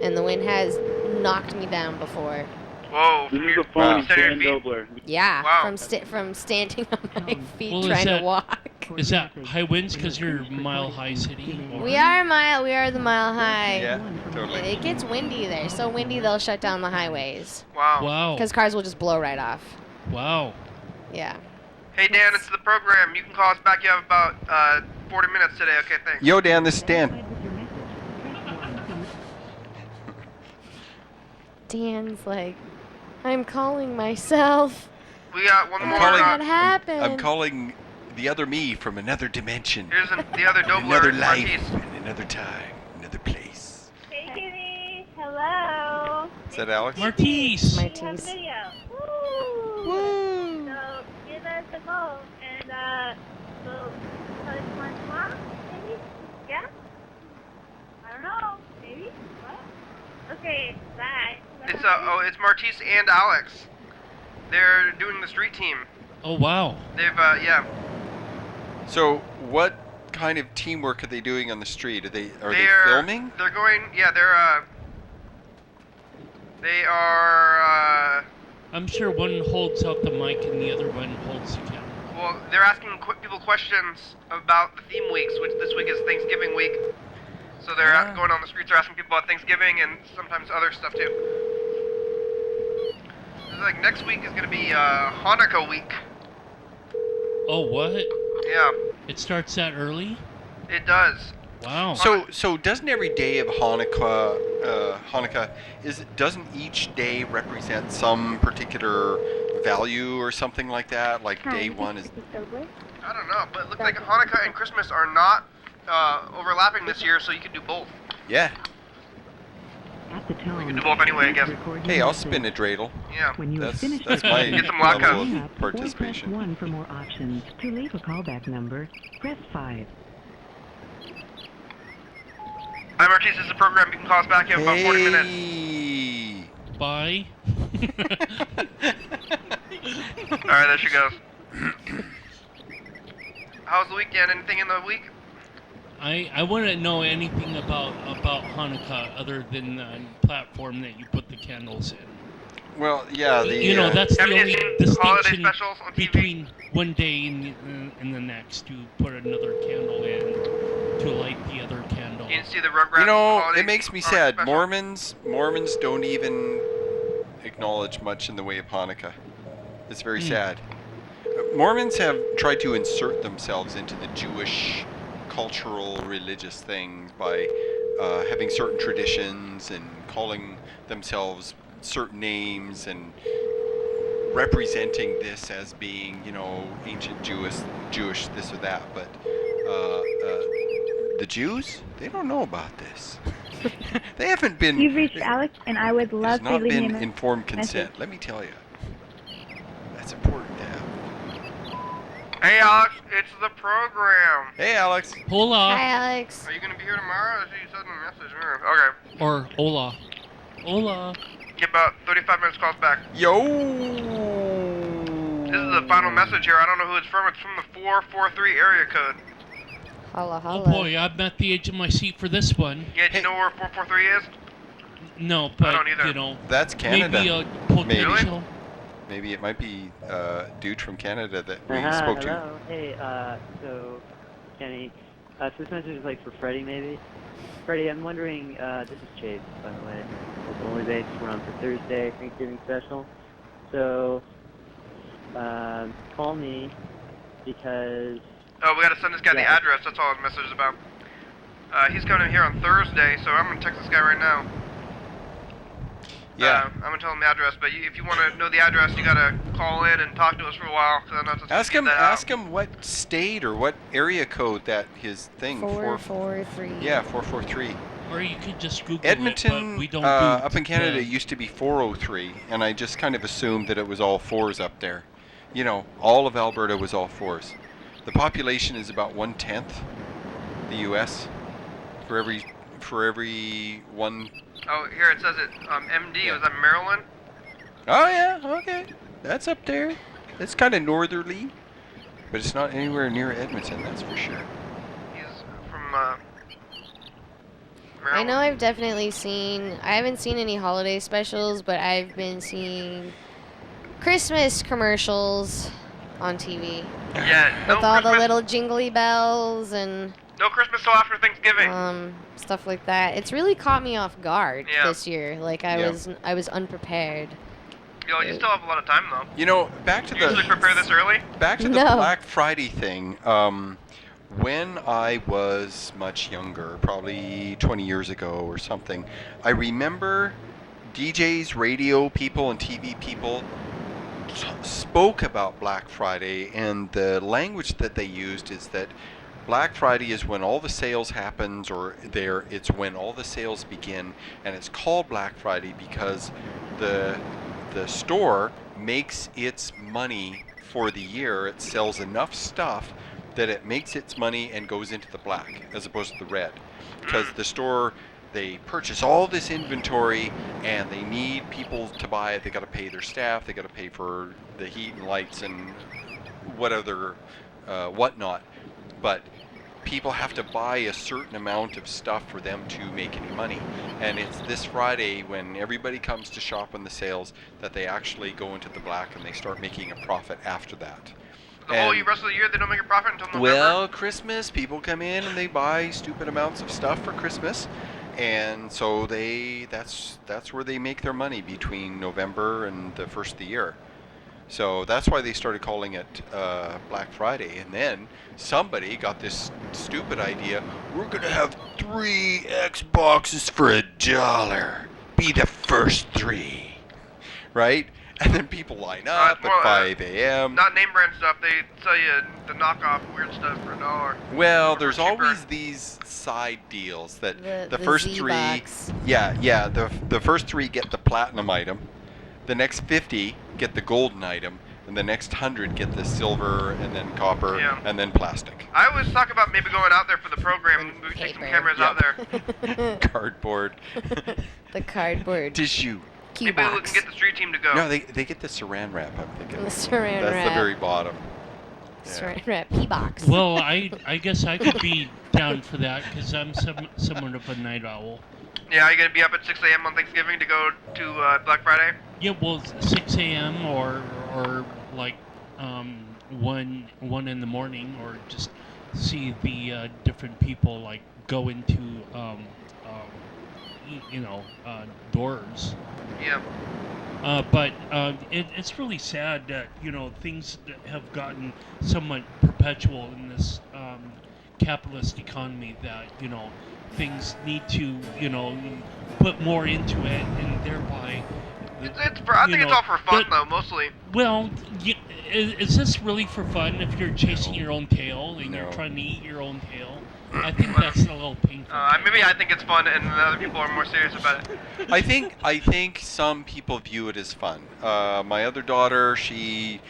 Speaker 4: and the wind has knocked me down before.
Speaker 2: Whoa.
Speaker 5: This
Speaker 2: from
Speaker 5: is
Speaker 2: your-
Speaker 5: the phone,
Speaker 2: from your
Speaker 5: Dan
Speaker 2: feet?
Speaker 5: Dobler.
Speaker 4: Yeah,
Speaker 2: Wow.
Speaker 4: from standing on my feet
Speaker 3: Well, is
Speaker 4: trying to
Speaker 3: that-
Speaker 4: walk.
Speaker 3: Is that high winds because you're Mile High City? Or?
Speaker 4: We are the mile high.
Speaker 1: Yeah, totally.
Speaker 4: It gets windy there, so windy they'll shut down the highways
Speaker 2: Wow.
Speaker 3: Wow.
Speaker 4: because cars will just blow right off.
Speaker 3: Wow.
Speaker 4: Yeah.
Speaker 2: Hey Dan, it's the program. You can call us back. You have about 40 minutes today. Okay, thanks.
Speaker 1: Yo, Dan, this is Dan.
Speaker 4: Dan's like, I'm calling myself.
Speaker 2: We got one more.
Speaker 1: calling-
Speaker 4: What happened?
Speaker 1: I'm calling the other me from another dimension.
Speaker 2: Here's the other Dobler.
Speaker 1: Another life,
Speaker 2: Marquise.
Speaker 1: and another time, another place.
Speaker 6: Hey, Kitty. Hello.
Speaker 1: Is that Alex?
Speaker 3: Martise.
Speaker 6: We have
Speaker 4: Martise.
Speaker 6: video. Woo. So give us a call and we'll tell you tomorrow, maybe? Yeah? I don't know. Maybe? What? Okay, bye.
Speaker 2: It's it's Martise and Alex. They're doing the street team.
Speaker 3: Oh, wow.
Speaker 2: They've yeah.
Speaker 1: So, what kind of teamwork are they doing on the street? Are they
Speaker 2: They're
Speaker 1: filming?
Speaker 2: They're going. Yeah, they are.
Speaker 3: I'm sure one holds out the mic and the other one holds the camera.
Speaker 2: Well, they're asking people questions about the theme weeks, which this week is Thanksgiving week. So they're
Speaker 1: Ah.
Speaker 2: going on the streets, they're asking people about Thanksgiving and sometimes other stuff too. It's like next week is going to be Hanukkah week.
Speaker 3: Oh, what?
Speaker 2: Yeah,
Speaker 3: It starts that early?
Speaker 2: it does.
Speaker 3: Wow.
Speaker 1: So doesn't every day of Hanukkah doesn't each day represent some particular value or something like that? Like day one is.
Speaker 2: I don't know, but it looks like Hanukkah and Christmas are not overlapping this year, so you can do both.
Speaker 1: Yeah.
Speaker 7: At the tone,
Speaker 2: We can do both anyway, I guess.
Speaker 1: Hey, I'll spin a dreidel.
Speaker 2: Yeah.
Speaker 7: When you have
Speaker 1: That's
Speaker 7: finished
Speaker 1: that's
Speaker 7: your
Speaker 1: my
Speaker 2: Get some latkes.
Speaker 1: level
Speaker 7: hang
Speaker 1: of
Speaker 7: up or
Speaker 1: participation.
Speaker 7: press 1 for more options. To leave a callback number, press 5.
Speaker 2: Hi, Martise, this is the program. You can call us back in about 40 minutes.
Speaker 1: Hey.
Speaker 3: Bye.
Speaker 2: Alright, there she goes. How's the week, Dan? Anything in the week?
Speaker 3: I wouldn't know anything about Hanukkah other than the platform that you put the candles in.
Speaker 1: Well, yeah. The
Speaker 3: You know, that's the
Speaker 2: Have you
Speaker 3: only
Speaker 2: seen holiday
Speaker 3: distinction
Speaker 2: specials on TV?
Speaker 3: between one day and the next. You put another candle in to light the other candle.
Speaker 2: You didn't see the Rugrats
Speaker 1: You know,
Speaker 2: holiday
Speaker 1: it makes me
Speaker 2: holiday
Speaker 1: sad.
Speaker 2: special?
Speaker 1: Mormons don't even acknowledge much in the way of Hanukkah. It's very sad. Mormons have tried to insert themselves into the Jewish cultural, religious thing by having certain traditions and calling themselves certain names and representing this as being, ancient Jewish this or that. But the Jews, they don't know about this. They haven't been.
Speaker 6: You've reached Alex, and I would love
Speaker 1: There's
Speaker 6: for
Speaker 1: not
Speaker 6: you to leave me
Speaker 1: been
Speaker 6: a
Speaker 1: informed consent.
Speaker 6: message.
Speaker 1: Let me tell you, that's important to have.
Speaker 2: Hey, Alex, it's the program.
Speaker 1: Hey, Alex.
Speaker 3: Hola.
Speaker 4: Hi, Alex.
Speaker 2: Are you gonna be here tomorrow? I see you sent me a message. Okay.
Speaker 3: Or hola. Hola.
Speaker 2: Give about 35 minutes calls back.
Speaker 1: Yo.
Speaker 2: This is the final message here. I don't know who it's from. It's from the 443 area code.
Speaker 4: Holla,
Speaker 3: Oh
Speaker 4: holla.
Speaker 3: boy, I'm at the edge of my seat for this one.
Speaker 2: Yeah, do you know where 443 is?
Speaker 3: No, but
Speaker 2: don't either.
Speaker 1: That's Canada.
Speaker 3: maybe a potential.
Speaker 1: Maybe it might be a dude from Canada that we spoke to.
Speaker 8: Hello. Hey, so, Kenny, so this message is like for Freddie, maybe? Freddie, I'm wondering, this is Chase, by the way. It's only based we're on for Thursday, Thanksgiving special. So, call me, because...
Speaker 2: Oh, we gotta send this guy the address. That's all his message is about. He's coming here on Thursday, so I'm gonna text this guy right now.
Speaker 1: Yeah.
Speaker 2: I'm gonna tell him the address, but if you want to know the address, you gotta call in and talk to us for a while. Cause I'm not
Speaker 1: Ask him what state or what area code that his thing.
Speaker 4: 443.
Speaker 1: Yeah, 443.
Speaker 3: Or you could just Google
Speaker 1: Edmonton,
Speaker 3: it, but we don't
Speaker 1: up in Canada, used to be 403, and I just kind of assumed that it was all fours up there. All of Alberta was all fours. The population is about 1/10 the U.S. For every one.
Speaker 2: Oh, here it says it. MD, was that Maryland?
Speaker 1: Oh yeah, okay, that's up there. It's kind of northerly, but it's not anywhere near Edmonton, that's for sure.
Speaker 2: He's from
Speaker 4: I
Speaker 2: Maryland.
Speaker 4: know I've definitely I haven't seen any holiday specials, but I've been seeing Christmas commercials on TV.
Speaker 2: Yeah,
Speaker 4: With all the little jingly bells and
Speaker 2: no Christmas till after Thanksgiving.
Speaker 4: stuff like that. It's really caught me off guard
Speaker 2: Yeah.
Speaker 4: this year. Like I was unprepared.
Speaker 2: You still have a lot of time though.
Speaker 1: Back to
Speaker 2: You usually prepare this early?
Speaker 1: Back to the
Speaker 4: No.
Speaker 1: Black Friday thing. When I was much younger, probably 20 years ago or something, I remember DJs, radio people, and TV people spoke about Black Friday, and the language that they used is that Black Friday is when all the sales happens, or it's when all the sales begin, and it's called Black Friday because the store makes its money for the year. It sells enough stuff that it makes its money and goes into the black as opposed to the red, because the store, they purchase all this inventory and they need people to buy it. They got to pay their staff, they got to pay for the heat and lights and whatnot, but people have to buy a certain amount of stuff for them to make any money. And it's this Friday when everybody comes to shop on the sales that they actually go into the black and they start making a profit after that.
Speaker 2: The whole rest of the year they don't make a profit until November?
Speaker 1: Well, Christmas, people come in and they buy stupid amounts of stuff for Christmas, and so that's where they make their money, between November and the first of the year. So that's why they started calling it Black Friday. And then somebody got this stupid idea: we're gonna have 3 Xboxes for $1. Be the first 3, right? And then people line up at 5 a.m.
Speaker 2: Not name brand stuff. They sell you the knockoff weird stuff for $1.
Speaker 1: Well, there's always these side deals that the first 3,
Speaker 4: Z-Box.
Speaker 1: the first 3 get the platinum item, the next 50 get the golden item, and the next 100 get the silver, and then copper, and then plastic.
Speaker 2: I always talk about maybe going out there for the program. We take some cameras out there.
Speaker 1: Cardboard.
Speaker 4: The cardboard.
Speaker 1: Tissue.
Speaker 2: Maybe we can get the street team to go.
Speaker 1: No, they get the saran wrap, I'm thinking.
Speaker 4: The saran
Speaker 1: That's
Speaker 4: wrap.
Speaker 1: the very bottom.
Speaker 4: Saran wrap P-box.
Speaker 3: Well, I guess I could be down for that because I'm somewhat of a night owl.
Speaker 2: Yeah, are you going to be up at 6 a.m. on Thanksgiving to go to Black Friday?
Speaker 3: Yeah, well, 6 a.m. or like 1 in the morning, or just see the different people like go into doors.
Speaker 2: Yeah.
Speaker 3: But it's really sad that things that have gotten somewhat perpetual in this capitalist economy. That things need to put more into it, and thereby.
Speaker 2: I think it's all for fun though, mostly.
Speaker 3: Well, is this really for fun if you're chasing your own tail and you're trying to eat your own tail? I think that's a little painful.
Speaker 2: Maybe I think it's fun, and other people are more serious about it.
Speaker 1: I think some people view it as fun. My other daughter, she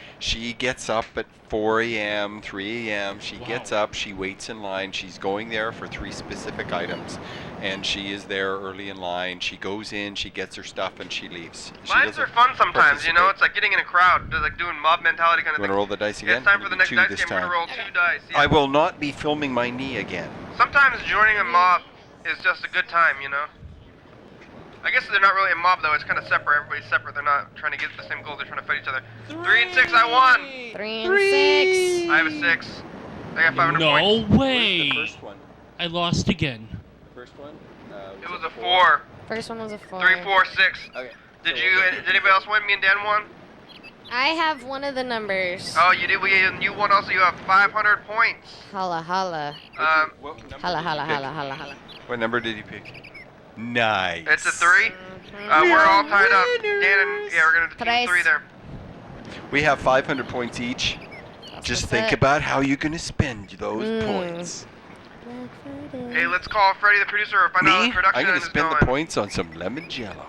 Speaker 1: gets up at 4 a.m., 3 a.m. She gets up, she waits in line. She's going there for 3 specific items, and she is there early in line. She goes in, she gets her stuff, and she leaves.
Speaker 2: Lines are fun sometimes, It's like getting in a crowd, like doing mob mentality kind of thing.
Speaker 1: You want to roll the dice again?
Speaker 2: It's time for the next dice game. We're going to roll 2 dice. Yeah.
Speaker 1: I will not be filming my knee again.
Speaker 2: Sometimes joining a mob is just a good time, I guess they're not really a mob though. It's kind of separate. Everybody's separate. They're not trying to get the same goal. They're trying to fight each other. 3 and 6. I won.
Speaker 4: 3 and 6.
Speaker 2: I have a 6. I got 500 points.
Speaker 3: No way.
Speaker 1: Where's the first one?
Speaker 3: I lost again.
Speaker 1: First one?
Speaker 2: It was a 4.
Speaker 4: First one was a 4.
Speaker 2: 3, 4, 6.
Speaker 1: Okay.
Speaker 2: Did anybody else win? Me and Dan won.
Speaker 4: I have one of the numbers.
Speaker 2: Oh, you did. You won also. You have 500 points.
Speaker 4: Holla holla.
Speaker 1: What number
Speaker 4: Holla
Speaker 1: did
Speaker 4: holla
Speaker 1: you pick?
Speaker 4: holla holla holla.
Speaker 1: What number did you pick? Nice.
Speaker 2: It's a 3. We're all tied up. Dan and we're gonna do team 3 there.
Speaker 1: We have 500 points each. Just think about how you're gonna spend those points.
Speaker 2: Hey, let's call Freddie the producer or find out how the production
Speaker 1: I'm gonna
Speaker 2: is
Speaker 1: spend
Speaker 2: going.
Speaker 1: the points on some lemon jello.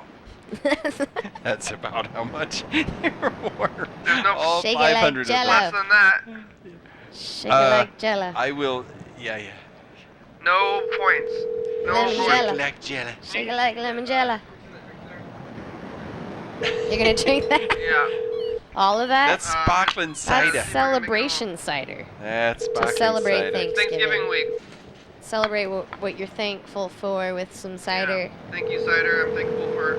Speaker 1: That's about how much they're worth.
Speaker 2: There's no
Speaker 1: all
Speaker 4: Shake it like
Speaker 1: 500 of
Speaker 4: Jell-O.
Speaker 1: them.
Speaker 2: less than that.
Speaker 4: Shake it like Jello.
Speaker 1: I will. Yeah.
Speaker 2: No points. No
Speaker 4: Lemon
Speaker 2: points.
Speaker 4: Jell-O.
Speaker 1: Like jello.
Speaker 4: Shake it like lemon jello. You're gonna drink that?
Speaker 2: Yeah.
Speaker 4: All of that?
Speaker 1: That's sparkling cider.
Speaker 4: That's celebration cider.
Speaker 1: That's sparkling
Speaker 4: To celebrate
Speaker 1: cider.
Speaker 4: Thanksgiving.
Speaker 2: Thanksgiving week.
Speaker 4: Celebrate what you're thankful for with some cider.
Speaker 2: Yeah. Thank you, cider. I'm thankful for.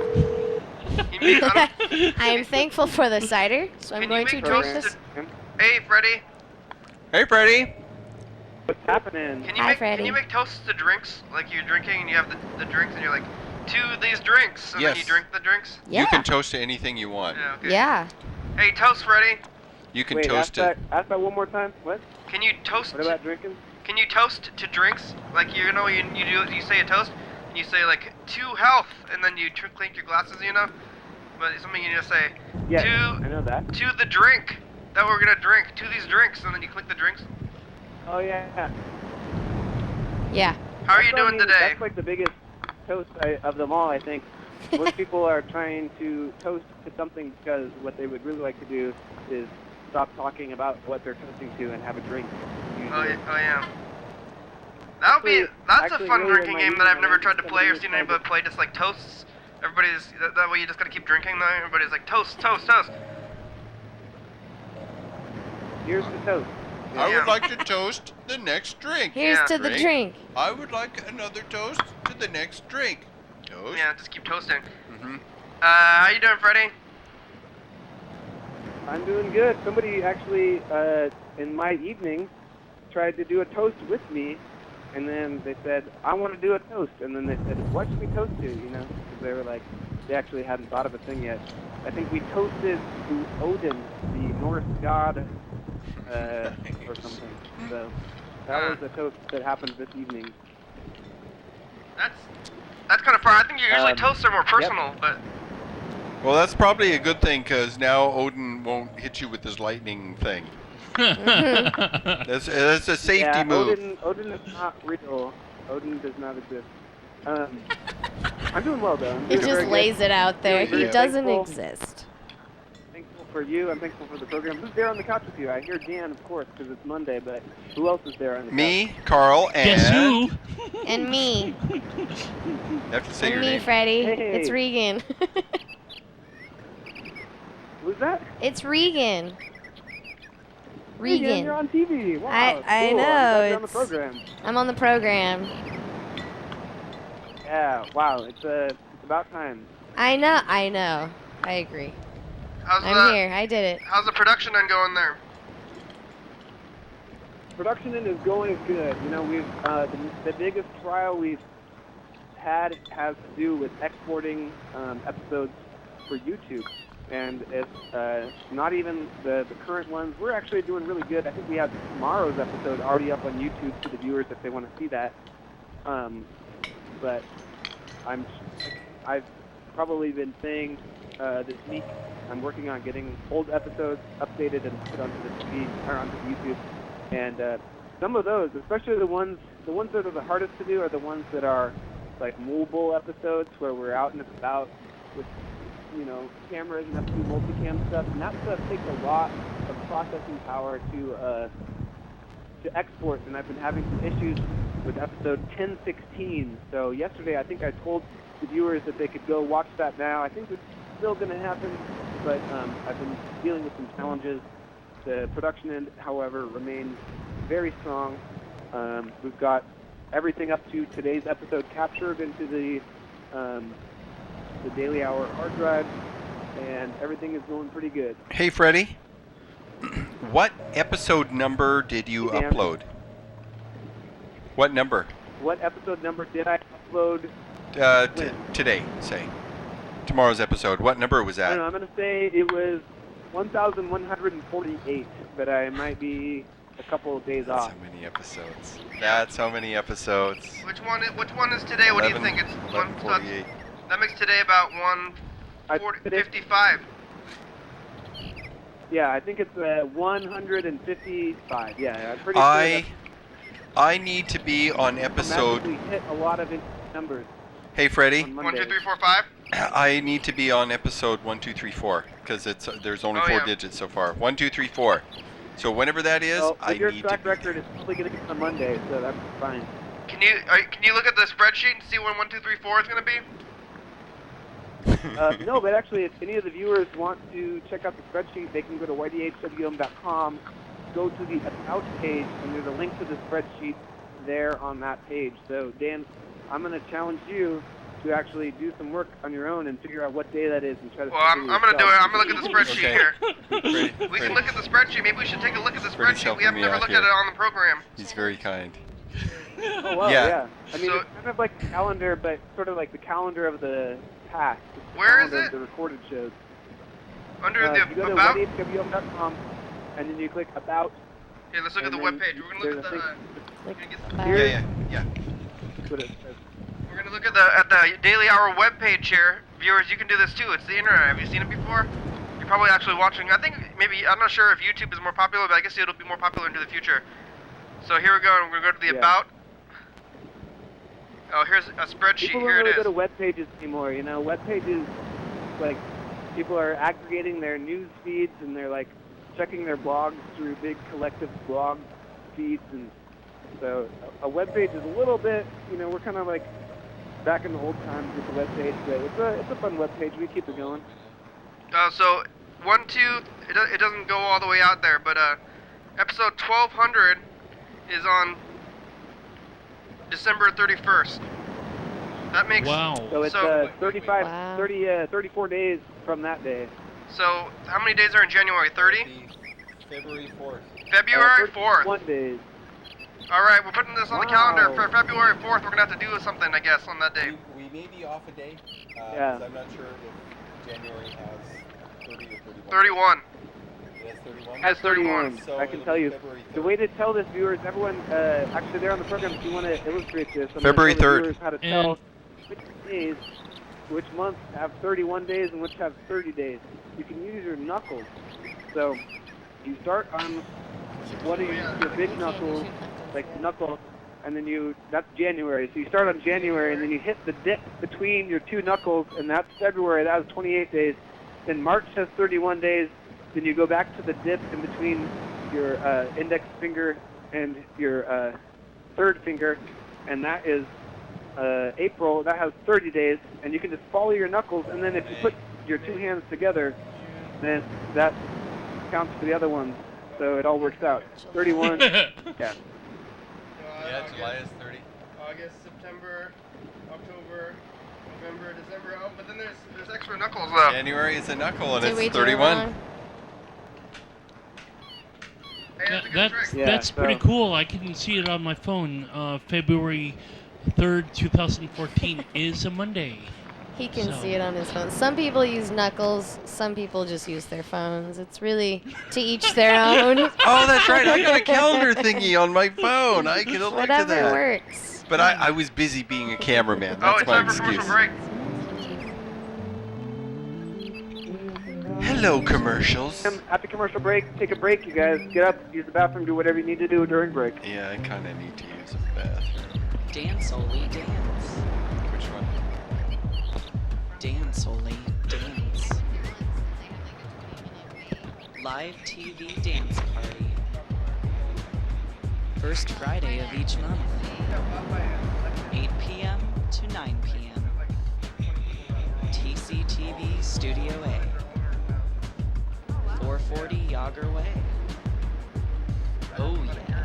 Speaker 4: I am thankful for the cider, so I'm
Speaker 2: Can
Speaker 4: going
Speaker 2: you
Speaker 4: to
Speaker 2: make
Speaker 4: drink
Speaker 2: toast
Speaker 4: this.
Speaker 2: Hey, Freddie.
Speaker 1: Hey, Freddie.
Speaker 5: What's happening?
Speaker 4: Hi, Freddie.
Speaker 2: Can you make toasts to drinks? Like you're drinking and you have the drinks and you're like, to these drinks, and then you
Speaker 1: Yes.
Speaker 2: drink the drinks?
Speaker 4: Yeah.
Speaker 1: You can toast to anything you want.
Speaker 2: Yeah, okay.
Speaker 4: Yeah.
Speaker 2: Hey, toast, Freddie.
Speaker 1: You can
Speaker 5: Wait,
Speaker 1: toast
Speaker 5: ask
Speaker 1: it.
Speaker 5: that one more time. What?
Speaker 2: Can you toast?
Speaker 5: What about drinking?
Speaker 2: Can you toast to drinks? Like you say a toast, and you say like to health, and then you clink your glasses, But it's something you just say.
Speaker 5: Yeah,
Speaker 2: To
Speaker 5: I know that.
Speaker 2: to the drink that we're gonna drink. To these drinks, and then you click the drinks.
Speaker 5: Oh yeah.
Speaker 4: Yeah.
Speaker 2: How are you
Speaker 5: That's, I
Speaker 2: doing
Speaker 5: mean,
Speaker 2: today?
Speaker 5: That's like the biggest toast of them all, I think. Most people are trying to toast to something because what they would really like to do is stop talking about what they're toasting to and have a drink.
Speaker 2: Oh
Speaker 5: usually.
Speaker 2: yeah. That's a
Speaker 5: Actually,
Speaker 2: fun
Speaker 5: really,
Speaker 2: drinking
Speaker 5: my
Speaker 2: game that I've
Speaker 5: evening,
Speaker 2: never
Speaker 5: I
Speaker 2: tried to
Speaker 5: think
Speaker 2: play or
Speaker 5: somebody
Speaker 2: seen
Speaker 5: was
Speaker 2: anybody play. Just like toasts. Everybody's that way. You just gotta keep drinking though. Everybody's like toast, toast, toast.
Speaker 5: Here's the toast.
Speaker 1: I
Speaker 2: Yeah.
Speaker 1: would like to toast the next drink.
Speaker 4: Here's
Speaker 2: Yeah.
Speaker 4: to the drink.
Speaker 1: I would like another toast to the next drink. Toast.
Speaker 2: Yeah, just keep toasting.
Speaker 1: Mm-hmm.
Speaker 2: How you doing, Freddie?
Speaker 5: I'm doing good. Somebody actually, in my evening, tried to do a toast with me, and then they said, I want to do a toast. And then they said, what should we toast to, Because they were like, they actually hadn't thought of a thing yet. I think we toasted to Odin, the Norse god, or something. So that was the toast that happened this evening.
Speaker 2: That's kind of far. I think usually
Speaker 5: Um,
Speaker 2: toasts are more personal, but
Speaker 1: Well, that's probably a good thing because now Odin won't hit you with his lightning thing. That's a safety
Speaker 5: Yeah,
Speaker 1: move.
Speaker 5: Odin is not real. Odin does not exist. I'm doing well though. I'm
Speaker 4: He
Speaker 5: doing very
Speaker 4: just
Speaker 5: good.
Speaker 4: lays it out there.
Speaker 5: Very
Speaker 4: He
Speaker 5: good.
Speaker 4: doesn't
Speaker 5: Thankful.
Speaker 4: exist.
Speaker 5: Thankful for you. I'm thankful for the program. Who's there on the couch with you? I hear Dan, of course, because it's Monday. But who else is there on the couch?
Speaker 1: Me, Carl, and
Speaker 3: Guess who?
Speaker 4: And me.
Speaker 1: You have to say
Speaker 4: And
Speaker 1: your
Speaker 4: me,
Speaker 1: name.
Speaker 4: Freddie.
Speaker 5: Hey.
Speaker 4: It's Regan.
Speaker 5: Who's that?
Speaker 4: It's Regan.
Speaker 5: Hey, Dan, you're
Speaker 4: Regan.
Speaker 5: on TV. Wow.
Speaker 4: I
Speaker 5: cool.
Speaker 4: know,
Speaker 5: I'm glad you're on the
Speaker 4: it's-
Speaker 5: program.
Speaker 4: I'm on the program.
Speaker 5: Yeah. Wow. It's about time.
Speaker 4: I know. I agree.
Speaker 2: how's
Speaker 4: I'm here. I did it.
Speaker 2: How's the production then going there?
Speaker 5: Production is going good. We've the biggest trial we've had has to do with exporting episodes for YouTube. and it's not even the current ones. We're actually doing really good. I think we have tomorrow's episode already up on YouTube for the viewers if they want to see that. But I've probably been saying this week I'm working on getting old episodes updated and put onto the TV or onto YouTube. And some of those, especially the ones that are the hardest to do, are the ones that are like mobile episodes where we're out and about with cameras and have to do multicam stuff. And that stuff takes a lot of processing power to export. And I've been having some issues with episode 1016. So yesterday, I think I told the viewers that they could go watch that now. I think it's still going to happen, but I've been dealing with some challenges. The production end, however, remains very strong. We've got everything up to today's episode captured into the Daily Hour hard drive, and everything is going pretty good.
Speaker 1: Hey, Freddie. What episode number did you upload? What number?
Speaker 5: What episode number did I upload?
Speaker 1: Today, say. Tomorrow's episode. What number was that?
Speaker 5: I don't know, I'm going to say it was 1,148, but I might be a couple of days off.
Speaker 1: That's how many episodes. That's how many episodes.
Speaker 2: Which one is today? What do you think? It's
Speaker 1: 148.
Speaker 2: That makes today about 155.
Speaker 5: Yeah, I think it's 155. Yeah, I'm pretty sure.
Speaker 1: I need to be on episode.
Speaker 5: We hit a lot of numbers.
Speaker 1: Hey, Freddie.
Speaker 2: 1, 2, 3, 4, 5.
Speaker 1: I need to be on episode 1, 2, 3, 4 because there's only 4 digits so far. 1, 2, 3, 4. So whenever that is, I need to.
Speaker 5: Your track record is probably going to be on Monday, so that's fine.
Speaker 2: Can you look at the spreadsheet and see when 1, 2, 3, 4 is going to be?
Speaker 5: No, but actually, if any of the viewers want to check out the spreadsheet, they can go to YDHWM.com, go to the About page, and there's a link to the spreadsheet there on that page. So, Dan, I'm going to challenge you to actually do some work on your own and figure out what day that is and try to.
Speaker 2: Well, I'm going to do it. I'm going to look at the spreadsheet here. We can look at the spreadsheet. Maybe we should take a look at the spreadsheet. We have never looked at it on the program.
Speaker 1: He's very kind.
Speaker 5: Oh, wow, yeah. I mean, it's kind of like a calendar, but sort of like the calendar of the past.
Speaker 2: Where is it?
Speaker 5: The recorded shows.
Speaker 2: Under the
Speaker 5: you go
Speaker 2: About?
Speaker 5: to YDHWM.com, and then you click About.
Speaker 2: Here, let's look at the webpage. We're going to look at the...
Speaker 1: Yeah.
Speaker 5: That's what it says.
Speaker 2: We're going to look at the Daily Hour webpage here. Viewers, you can do this too. It's the internet. Have you seen it before? You're probably actually watching. I think maybe, I'm not sure if YouTube is more popular, but I guess it'll be more popular into the future. So here we go. We're going to go to the About. Oh, here's a spreadsheet.
Speaker 5: People
Speaker 2: Here
Speaker 5: don't
Speaker 2: it
Speaker 5: really
Speaker 2: is.
Speaker 5: go to web pages anymore. Web pages, like, people are aggregating their news feeds and they're like checking their blogs through big collective blog feeds, and so a web page is a little bit, we're kind of like back in the old times with the web page, but it's a fun web page. We keep it going.
Speaker 2: So 1, 2, it doesn't go all the way out there, but episode 1200 is on December 31st. That makes...
Speaker 3: Wow.
Speaker 5: So it's 34 days from that day.
Speaker 2: So how many days are in January? 30?
Speaker 1: February 4th.
Speaker 2: February 4th.
Speaker 5: 1 days.
Speaker 2: All right, we're putting this on the calendar for February 4th. We're going to have to do something, I guess, on that day.
Speaker 1: We may be off a day.
Speaker 5: Yeah.
Speaker 1: I'm not sure if January has 30 or
Speaker 2: 31.
Speaker 1: 31. It has 31?
Speaker 5: Has 31.
Speaker 1: So
Speaker 5: I can tell you. The way to tell this, viewers, everyone, actually there on the program, if you want to illustrate this, I'm
Speaker 1: February
Speaker 5: gonna tell the
Speaker 1: 3rd.
Speaker 5: viewers how to tell which days, which months have 31 days and which have 30 days. You can use your knuckles. So you start on one of your big knuckles, like knuckle, and then that's January. So you start on January, and then you hit the dip between your two knuckles, and that's February. That was 28 days. Then March has 31 days. Then you go back to the dip in between your index finger and your third finger, and that is April. That has 30 days, and you can just follow your knuckles, and then if you put your two hands together, then that counts for the other ones. So it all works out. 31. Yeah.
Speaker 1: Yeah, July is 30.
Speaker 2: August, September, October, November, December. Oh, but then there's extra knuckles though.
Speaker 1: January is a knuckle, and
Speaker 4: Did we
Speaker 1: it's
Speaker 4: do it
Speaker 1: 31.
Speaker 4: wrong?
Speaker 2: Hey, that's a good trick.
Speaker 3: That's pretty cool. I can see it on my phone. February 3rd, 2014 is a Monday.
Speaker 4: He can
Speaker 3: So-
Speaker 4: see it on his phone. Some people use knuckles. Some people just use their phones. It's really to each their own.
Speaker 1: Oh, that's right. I got a calendar thingy on my phone. I can elect to
Speaker 4: Whatever
Speaker 1: that.
Speaker 4: works.
Speaker 1: But I was busy being a cameraman.
Speaker 2: Oh,
Speaker 1: That's
Speaker 2: it's
Speaker 1: my
Speaker 2: time for
Speaker 1: excuse.
Speaker 2: commercial break.
Speaker 1: Hello, commercials.
Speaker 5: After commercial break, take a break, you guys. Get up, use the bathroom, do whatever you need to do during break.
Speaker 1: Yeah, I kind of need to use a bathroom.
Speaker 9: Dance, Oli, dance.
Speaker 1: Which one?
Speaker 9: Dance, Oli, dance. Live TV dance party. First Friday of each month. 8 p.m. to 9 p.m. TCTV Studio A. 440 Yager Way. Oh yeah.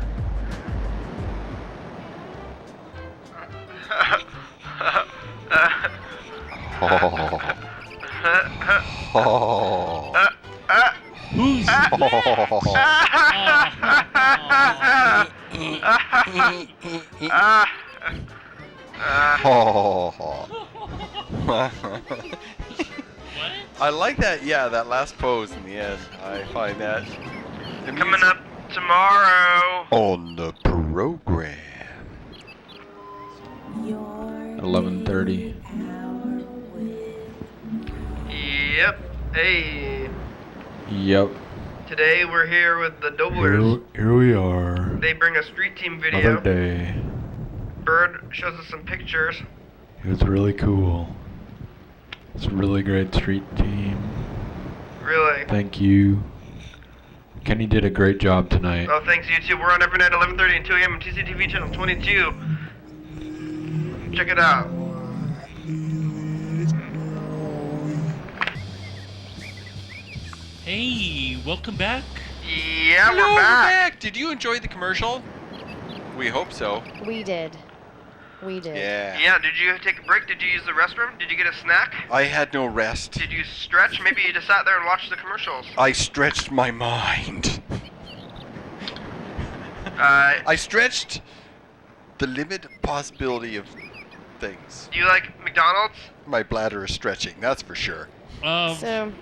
Speaker 3: Who's
Speaker 1: I like that. Yeah, that last pose in the end. I find that
Speaker 2: Coming up tomorrow.
Speaker 1: on the program.
Speaker 10: 11:30.
Speaker 2: Yep. Hey.
Speaker 10: Yep.
Speaker 2: Today we're here with the Doublers.
Speaker 10: Here we are.
Speaker 2: They bring a street team
Speaker 10: Another
Speaker 2: video.
Speaker 10: day.
Speaker 2: Bird shows us some pictures.
Speaker 10: It was really cool. It's a really great street team.
Speaker 2: Really.
Speaker 10: Thank you. Kenny did a great job tonight.
Speaker 2: Oh, thanks, YouTube. We're on every night, 11:30 and 2 a.m. on TCTV channel 22. Check it out.
Speaker 3: Hey, welcome back.
Speaker 2: Yeah,
Speaker 1: Hello,
Speaker 2: we're back.
Speaker 1: Did you enjoy the commercial? We hope so.
Speaker 4: We did. We did.
Speaker 1: Yeah.
Speaker 2: Yeah, did you take a break? Did you use the restroom? Did you get a snack?
Speaker 1: I had no rest.
Speaker 2: Did you stretch? Maybe you just sat there and watched the commercials.
Speaker 1: I stretched my mind.
Speaker 2: Do
Speaker 1: I stretched the limit possibility of things.
Speaker 2: you like McDonald's?
Speaker 1: My bladder is stretching, that's for sure.
Speaker 4: So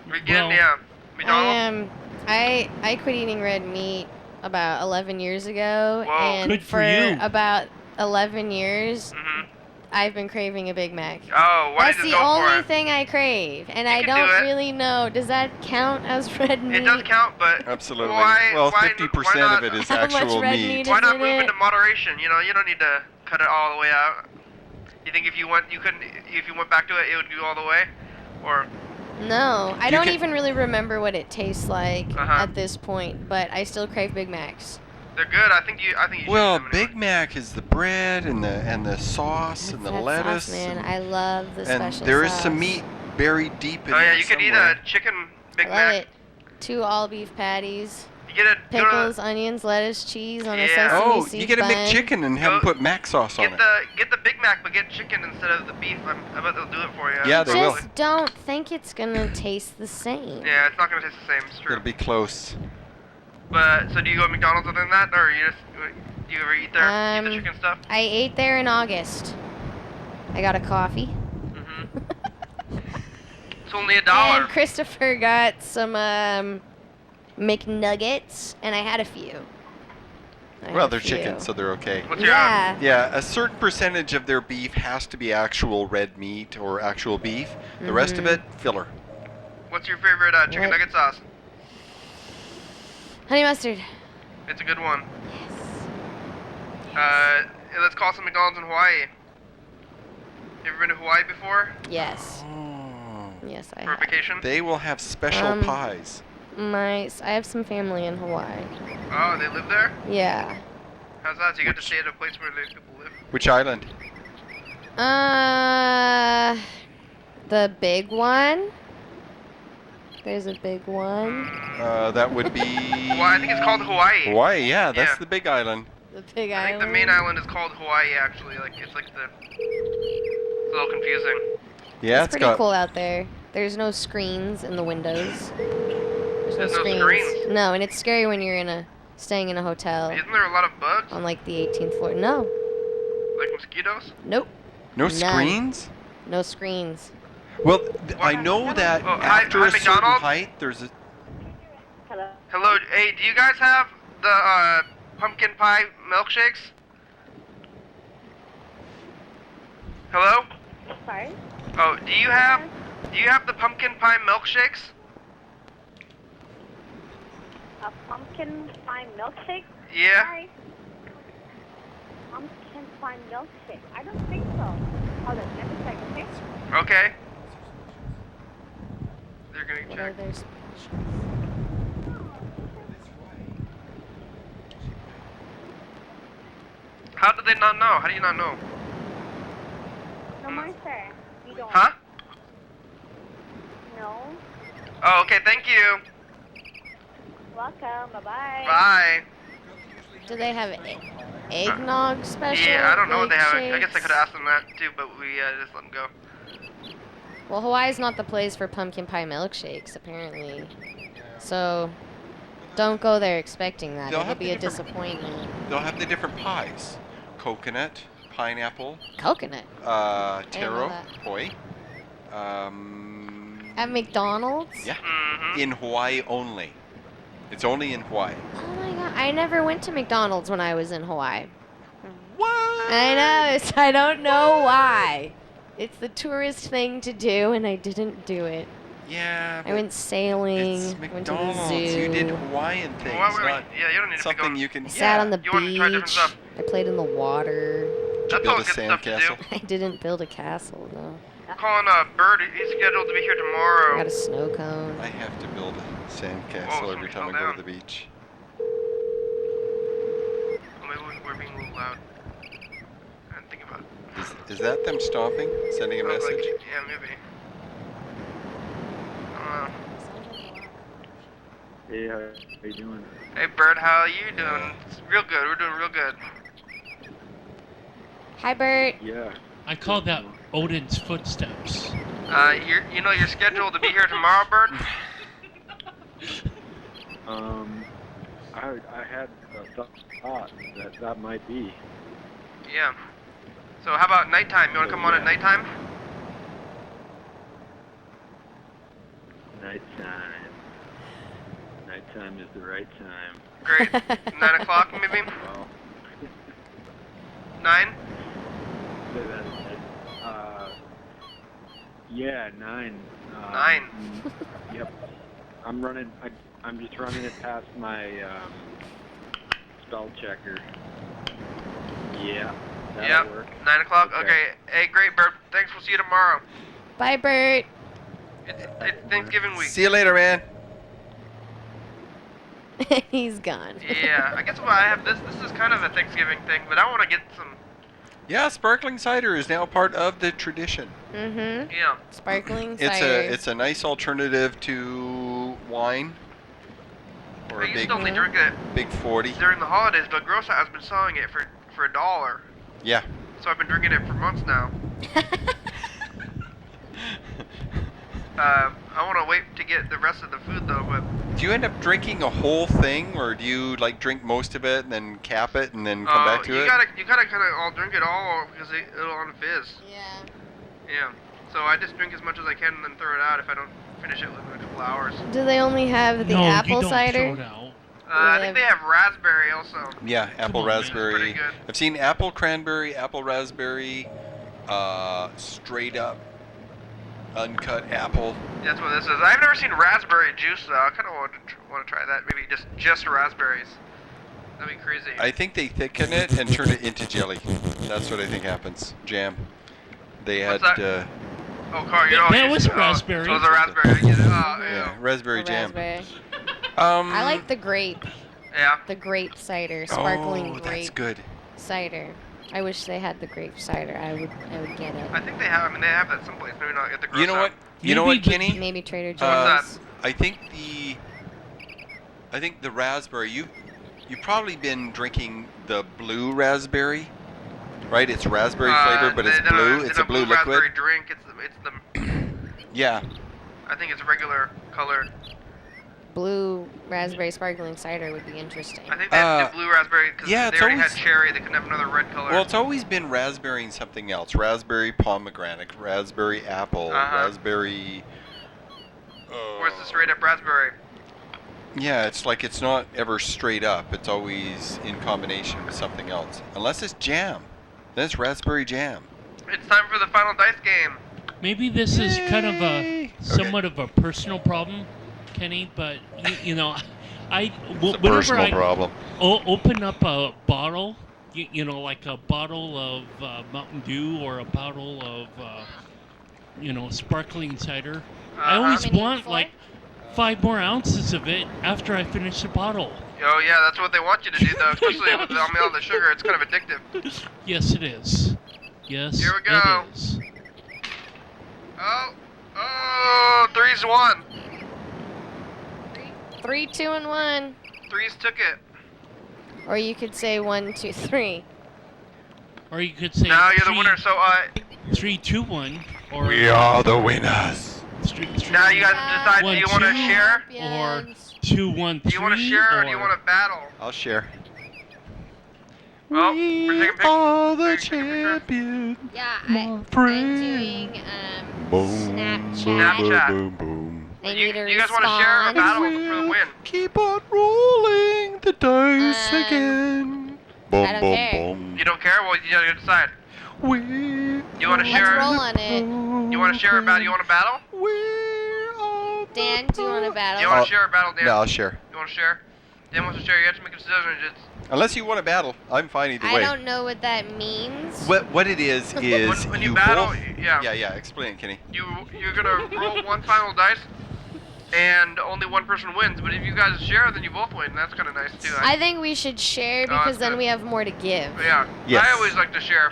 Speaker 2: Regan,
Speaker 3: Well,
Speaker 2: yeah. McDonald's?
Speaker 4: I quit eating red meat about 11 years ago,
Speaker 2: Whoa.
Speaker 4: and
Speaker 3: Good for you.
Speaker 4: about 11 years,
Speaker 2: Mm-hmm.
Speaker 4: I've been craving a Big Mac.
Speaker 2: Oh, why
Speaker 4: That's
Speaker 2: did you
Speaker 4: the
Speaker 2: just go for
Speaker 4: only
Speaker 2: it?
Speaker 4: thing I crave, and
Speaker 2: You
Speaker 4: I
Speaker 2: can do
Speaker 4: don't
Speaker 2: it.
Speaker 4: really know. Does that count as red meat?
Speaker 2: It does count, but
Speaker 1: Absolutely.
Speaker 2: Why,
Speaker 1: Well,
Speaker 2: why,
Speaker 1: 50%
Speaker 2: why
Speaker 1: of it is
Speaker 4: How much
Speaker 1: actual
Speaker 4: red
Speaker 1: meat.
Speaker 4: meat
Speaker 2: Why
Speaker 4: is
Speaker 2: not
Speaker 4: in
Speaker 2: move
Speaker 4: it?
Speaker 2: into moderation? You know, you don't need to cut it all the way out. You think if you went back to it, it would go all the way, or
Speaker 4: No, I
Speaker 1: You
Speaker 4: don't
Speaker 1: can-
Speaker 4: even really remember what it tastes like
Speaker 2: Uh-huh.
Speaker 4: at this point, but I still crave Big Macs.
Speaker 2: they're good? I think you.
Speaker 1: Well,
Speaker 2: should have them
Speaker 1: Big Mac is the bread and the sauce and the
Speaker 4: That
Speaker 1: lettuce.
Speaker 4: sauce, man.
Speaker 1: and
Speaker 4: I love the
Speaker 1: and
Speaker 4: special
Speaker 1: there is
Speaker 4: sauce.
Speaker 1: some meat buried deep in
Speaker 2: Oh yeah,
Speaker 1: there
Speaker 2: you could eat
Speaker 1: somewhere.
Speaker 2: a chicken Big
Speaker 4: I love
Speaker 2: Mac.
Speaker 4: it. 2 all beef patties,
Speaker 2: You get a
Speaker 4: pickles, onions, lettuce, cheese on a
Speaker 2: Yeah.
Speaker 4: sesame
Speaker 1: Oh,
Speaker 4: seed
Speaker 1: you get a
Speaker 4: bun.
Speaker 1: McChicken and have them
Speaker 2: Go-
Speaker 1: put Mac sauce on
Speaker 2: Get
Speaker 1: it.
Speaker 2: the Big Mac, but get chicken instead of the beef. I bet they'll do it for you.
Speaker 1: Yeah, they will.
Speaker 4: Just don't think it's gonna taste the same.
Speaker 2: Yeah, it's not gonna taste the same. It's true.
Speaker 1: It'll be close.
Speaker 2: But so do you go to McDonald's other than that, or do you ever eat there? Eat the chicken stuff?
Speaker 4: I ate there in August. I got a coffee.
Speaker 2: Mm-hmm. It's only $1.
Speaker 4: And Christopher got some McNuggets, and I had a few.
Speaker 1: Well, they're chicken, so they're okay.
Speaker 2: What's your
Speaker 4: Yeah.
Speaker 1: Yeah, a certain percentage of their beef has to be actual red meat or actual beef. The rest of
Speaker 4: Mhm.
Speaker 1: it, filler.
Speaker 2: What's your favorite chicken
Speaker 4: What?
Speaker 2: nugget sauce?
Speaker 4: Honey mustard.
Speaker 2: It's a good one. Yeah, let's call some McDonald's in Hawaii. You ever been to Hawaii before
Speaker 4: Yes.
Speaker 1: Oh.
Speaker 4: Yes, I
Speaker 2: for a
Speaker 4: have.
Speaker 2: vacation?
Speaker 1: They will have special pies.
Speaker 4: I have some family in Hawaii.
Speaker 2: Oh, they live there?
Speaker 4: Yeah.
Speaker 2: How's that? So you get to stay at a place where the people live?
Speaker 1: Which island?
Speaker 4: The big one. There's a big one.
Speaker 1: That would be
Speaker 2: Well, I think it's called Hawaii.
Speaker 1: Hawaii. Yeah, that's
Speaker 2: Yeah.
Speaker 1: the big island.
Speaker 4: The big
Speaker 2: I think
Speaker 4: island.
Speaker 2: the main island is called Hawaii, actually. It's a little confusing.
Speaker 1: Yeah,
Speaker 4: It's pretty
Speaker 1: got.
Speaker 4: cool out there. There's no screens in the windows.
Speaker 2: There's no screens?
Speaker 4: No, and it's scary when you're staying in a hotel
Speaker 2: Isn't there a lot of bugs?
Speaker 4: on like the 18th floor. No.
Speaker 2: Like mosquitoes?
Speaker 4: Nope.
Speaker 1: No
Speaker 4: None.
Speaker 1: screens?
Speaker 4: No screens.
Speaker 1: Well, I know that
Speaker 2: hi,
Speaker 1: after a certain
Speaker 2: McDonald's?
Speaker 1: height, there's a.
Speaker 6: Hello.
Speaker 2: Hello. Hey, do you guys have the pumpkin pie milkshakes? Hello?
Speaker 6: Sorry.
Speaker 2: Oh, do you have the pumpkin pie milkshakes?
Speaker 6: A pumpkin pie milkshake?
Speaker 2: Yeah.
Speaker 6: Sorry. Pumpkin pie milkshake? I don't think so. Hold on, let me check, okay?
Speaker 2: Okay. They're gonna
Speaker 4: What
Speaker 2: check.
Speaker 4: are their specials?
Speaker 2: How do they not know? How do you not know?
Speaker 6: No more, sir. You don't.
Speaker 2: Huh?
Speaker 6: No.
Speaker 2: Oh, okay. Thank you.
Speaker 6: Welcome. Bye-bye.
Speaker 2: Bye.
Speaker 4: Do they have eggnog special?
Speaker 2: Yeah, I don't know what they have. I
Speaker 4: shakes?
Speaker 2: guess I could have asked them that too, but we just let them go.
Speaker 4: Well, Hawaii's not the place for pumpkin pie milkshakes, apparently. So, don't go there expecting that.
Speaker 1: They'll
Speaker 4: It'll
Speaker 1: have
Speaker 4: be
Speaker 1: the
Speaker 4: a
Speaker 1: different-
Speaker 4: disappointment.
Speaker 1: They'll have the different pies: coconut, pineapple,
Speaker 4: Coconut. didn't know
Speaker 1: taro,
Speaker 4: that.
Speaker 1: poi.
Speaker 4: At McDonald's?
Speaker 1: Yeah.
Speaker 2: Mm-hmm.
Speaker 1: In Hawaii only. It's only in Hawaii.
Speaker 4: Oh my god, I never went to McDonald's when I was in Hawaii.
Speaker 1: What?
Speaker 4: I know, I don't know why. It's the tourist thing to do, and I didn't do it.
Speaker 1: Yeah.
Speaker 4: I went sailing,
Speaker 1: It's
Speaker 4: went to the
Speaker 1: McDonald's.
Speaker 4: zoo.
Speaker 1: You did Hawaiian things,
Speaker 2: Well, wait,
Speaker 1: not
Speaker 2: yeah, you don't need to be
Speaker 1: something
Speaker 2: going.
Speaker 1: you can.
Speaker 4: I sat on the
Speaker 2: You wanted to try different
Speaker 4: beach.
Speaker 2: stuff.
Speaker 4: I played in the water.
Speaker 2: That's
Speaker 1: build
Speaker 2: all
Speaker 1: a
Speaker 2: good stuff to do.
Speaker 1: sandcastle?
Speaker 4: I didn't build a castle, though.
Speaker 2: We're calling Bird. He's scheduled to be here
Speaker 4: I
Speaker 2: tomorrow.
Speaker 4: got a snow cone.
Speaker 1: I have to build a sandcastle
Speaker 2: Oh,
Speaker 1: every
Speaker 2: somebody
Speaker 1: time I
Speaker 2: fell
Speaker 1: go
Speaker 2: down.
Speaker 1: to the beach.
Speaker 2: Oh, maybe we're being a little loud. I didn't think about it.
Speaker 1: Is that them stomping? Sending a
Speaker 2: Sounds like-
Speaker 1: message?
Speaker 2: yeah, maybe.
Speaker 11: Hey, how you doing?
Speaker 2: Hey, Bird, how are you doing? It's real good. We're doing real good.
Speaker 4: Hi, Bert.
Speaker 11: Yeah.
Speaker 3: I call that Odin's footsteps.
Speaker 2: You're scheduled to be here tomorrow, Bird.
Speaker 11: I had a thought that might be.
Speaker 2: Yeah. So how about nighttime? You want to come on at nighttime?
Speaker 11: Nighttime. Nighttime is the right time.
Speaker 2: Great. 9 o'clock, maybe?
Speaker 11: Well,
Speaker 2: 9?
Speaker 11: yeah, 9.
Speaker 2: 9.
Speaker 11: Yep. I'm just running it past my spell checker. Yeah. That'll
Speaker 2: Yep.
Speaker 11: work.
Speaker 2: 9 o'clock?
Speaker 11: Okay.
Speaker 2: Okay. Hey, great, Bird. Thanks. We'll see you tomorrow.
Speaker 4: Bye, Bert.
Speaker 2: It's Thanksgiving week.
Speaker 1: See you later, man.
Speaker 4: He's gone.
Speaker 2: Yeah, I guess what I have this is kind of a Thanksgiving thing, but I want to get some.
Speaker 1: Yeah, sparkling cider is now part of the tradition.
Speaker 4: Mm-hmm.
Speaker 2: Yeah.
Speaker 4: Sparkling
Speaker 1: It's
Speaker 4: cider.
Speaker 1: it's a nice alternative to wine or
Speaker 2: I
Speaker 1: a
Speaker 2: used
Speaker 1: big
Speaker 2: to only drink it
Speaker 1: big 40.
Speaker 2: during the holidays, but Grossa has been selling it for $1.
Speaker 1: Yeah.
Speaker 2: So I've been drinking it for months now. I want to wait to get the rest of the food though, but
Speaker 1: Do you end up drinking a whole thing, or do you like drink most of it and then cap it and then come back to
Speaker 2: you
Speaker 1: it?
Speaker 2: gotta kind of all drink it all because it'll unfizz.
Speaker 4: Yeah.
Speaker 2: Yeah. So I just drink as much as I can and then throw it out if I don't finish it within a couple hours.
Speaker 4: Do they only have the
Speaker 3: no,
Speaker 4: apple
Speaker 3: you don't
Speaker 4: cider?
Speaker 3: Throw it out.
Speaker 2: I think they have raspberry also.
Speaker 1: Yeah, apple
Speaker 3: on, man.
Speaker 1: raspberry.
Speaker 2: Pretty good.
Speaker 1: I've seen apple cranberry, apple raspberry, straight up uncut apple.
Speaker 2: That's what this is. I've never seen raspberry juice though. I kind of want to try that. Maybe just raspberries. That'd be crazy.
Speaker 1: I think they thicken it and turn it into jelly. That's what I think happens. Jam. They
Speaker 2: What's
Speaker 1: had
Speaker 2: that? Oh, Carl, you know.
Speaker 3: That was a raspberry.
Speaker 2: So it was a raspberry. I get it. Oh,
Speaker 1: yeah, raspberry
Speaker 4: Or
Speaker 1: jam.
Speaker 4: raspberry.
Speaker 1: I
Speaker 4: I like the grape.
Speaker 2: Yeah.
Speaker 4: The grape cider. Sparkling
Speaker 1: oh,
Speaker 4: grape
Speaker 1: that's good.
Speaker 4: cider. I wish they had the grape cider. I would get it.
Speaker 2: I think they have. I mean, they have that someplace. Maybe not at the grocery.
Speaker 1: You know what?
Speaker 3: Maybe
Speaker 1: You know what,
Speaker 3: the-
Speaker 1: Kenny?
Speaker 4: Maybe Trader Joe's.
Speaker 2: What's
Speaker 1: I think the raspberry. You've probably been drinking the blue raspberry, right? It's raspberry flavor, but it's blue. It's a blue liquid.
Speaker 2: raspberry drink. It's the.
Speaker 1: Yeah.
Speaker 2: I think it's regular colored.
Speaker 4: blue raspberry sparkling cider would be interesting.
Speaker 2: I think they had to do blue raspberry because
Speaker 1: yeah,
Speaker 2: they
Speaker 1: it's
Speaker 2: already
Speaker 1: always-
Speaker 2: had cherry. They couldn't have another red color.
Speaker 1: Well, it's always been raspberry and something else. Raspberry pomegranate, raspberry apple, raspberry...
Speaker 2: or it's a straight up raspberry.
Speaker 1: Yeah, it's like it's not ever straight up. It's always in combination with something else. Unless it's jam. Then it's raspberry jam.
Speaker 2: It's time for the final dice game.
Speaker 3: Maybe this is kind of a somewhat of a personal problem, Kenny, but you know, whenever
Speaker 1: personal
Speaker 3: I
Speaker 1: problem.
Speaker 3: Open up a bottle, you know, like a bottle of Mountain Dew or a bottle of you know, sparkling cider, I always want like 5 more ounces of it after I finish the bottle.
Speaker 2: Oh yeah, that's what they want you to do though, especially with all the sugar. It's kind of addictive.
Speaker 3: Yes, it is. Yes,
Speaker 2: Here we go.
Speaker 3: it is.
Speaker 2: Oh, 3's won.
Speaker 4: 3, 2, and 1.
Speaker 2: 3's took it.
Speaker 4: Or you could say 1, 2, 3.
Speaker 3: Or you could say
Speaker 2: Now you're the winner. So
Speaker 3: 3, 2, 1. Or
Speaker 1: We are the winners.
Speaker 2: now you guys decide. Do you want to share?
Speaker 3: Or 2, 1, 3.
Speaker 2: Do you want to share or do you want to battle?
Speaker 1: I'll share.
Speaker 2: Oh, we're taking pictures.
Speaker 1: Are the champions.
Speaker 4: Yeah,
Speaker 1: I'm doing
Speaker 2: Snapchat.
Speaker 1: Boom, boom.
Speaker 4: I need a
Speaker 2: You guys want to share or battle for the win?
Speaker 1: Keep on rolling the dice again. Boom,
Speaker 4: I don't
Speaker 1: boom,
Speaker 4: care.
Speaker 1: boom.
Speaker 2: You don't care? Well, you gotta decide.
Speaker 1: We
Speaker 2: You want to share?
Speaker 4: Let's roll on it.
Speaker 2: You want to share or battle? You want to battle?
Speaker 4: Dan, do you want to battle?
Speaker 2: You want to share or battle, Dan?
Speaker 1: No, I'll share.
Speaker 2: You want to share? Dan wants to share. You have to make a decision.
Speaker 1: Unless you want to battle, I'm fine either way.
Speaker 4: I don't know what that means.
Speaker 1: What it is
Speaker 2: when you
Speaker 1: you
Speaker 2: battle,
Speaker 1: both,
Speaker 2: yeah.
Speaker 1: Explain it, Kenny.
Speaker 2: You're gonna roll one final dice, and only one person wins. But if you guys share, then you both win. That's kind of nice too.
Speaker 4: I think we should share because then we have more to give.
Speaker 2: Yeah.
Speaker 1: Yes.
Speaker 2: I always like to share.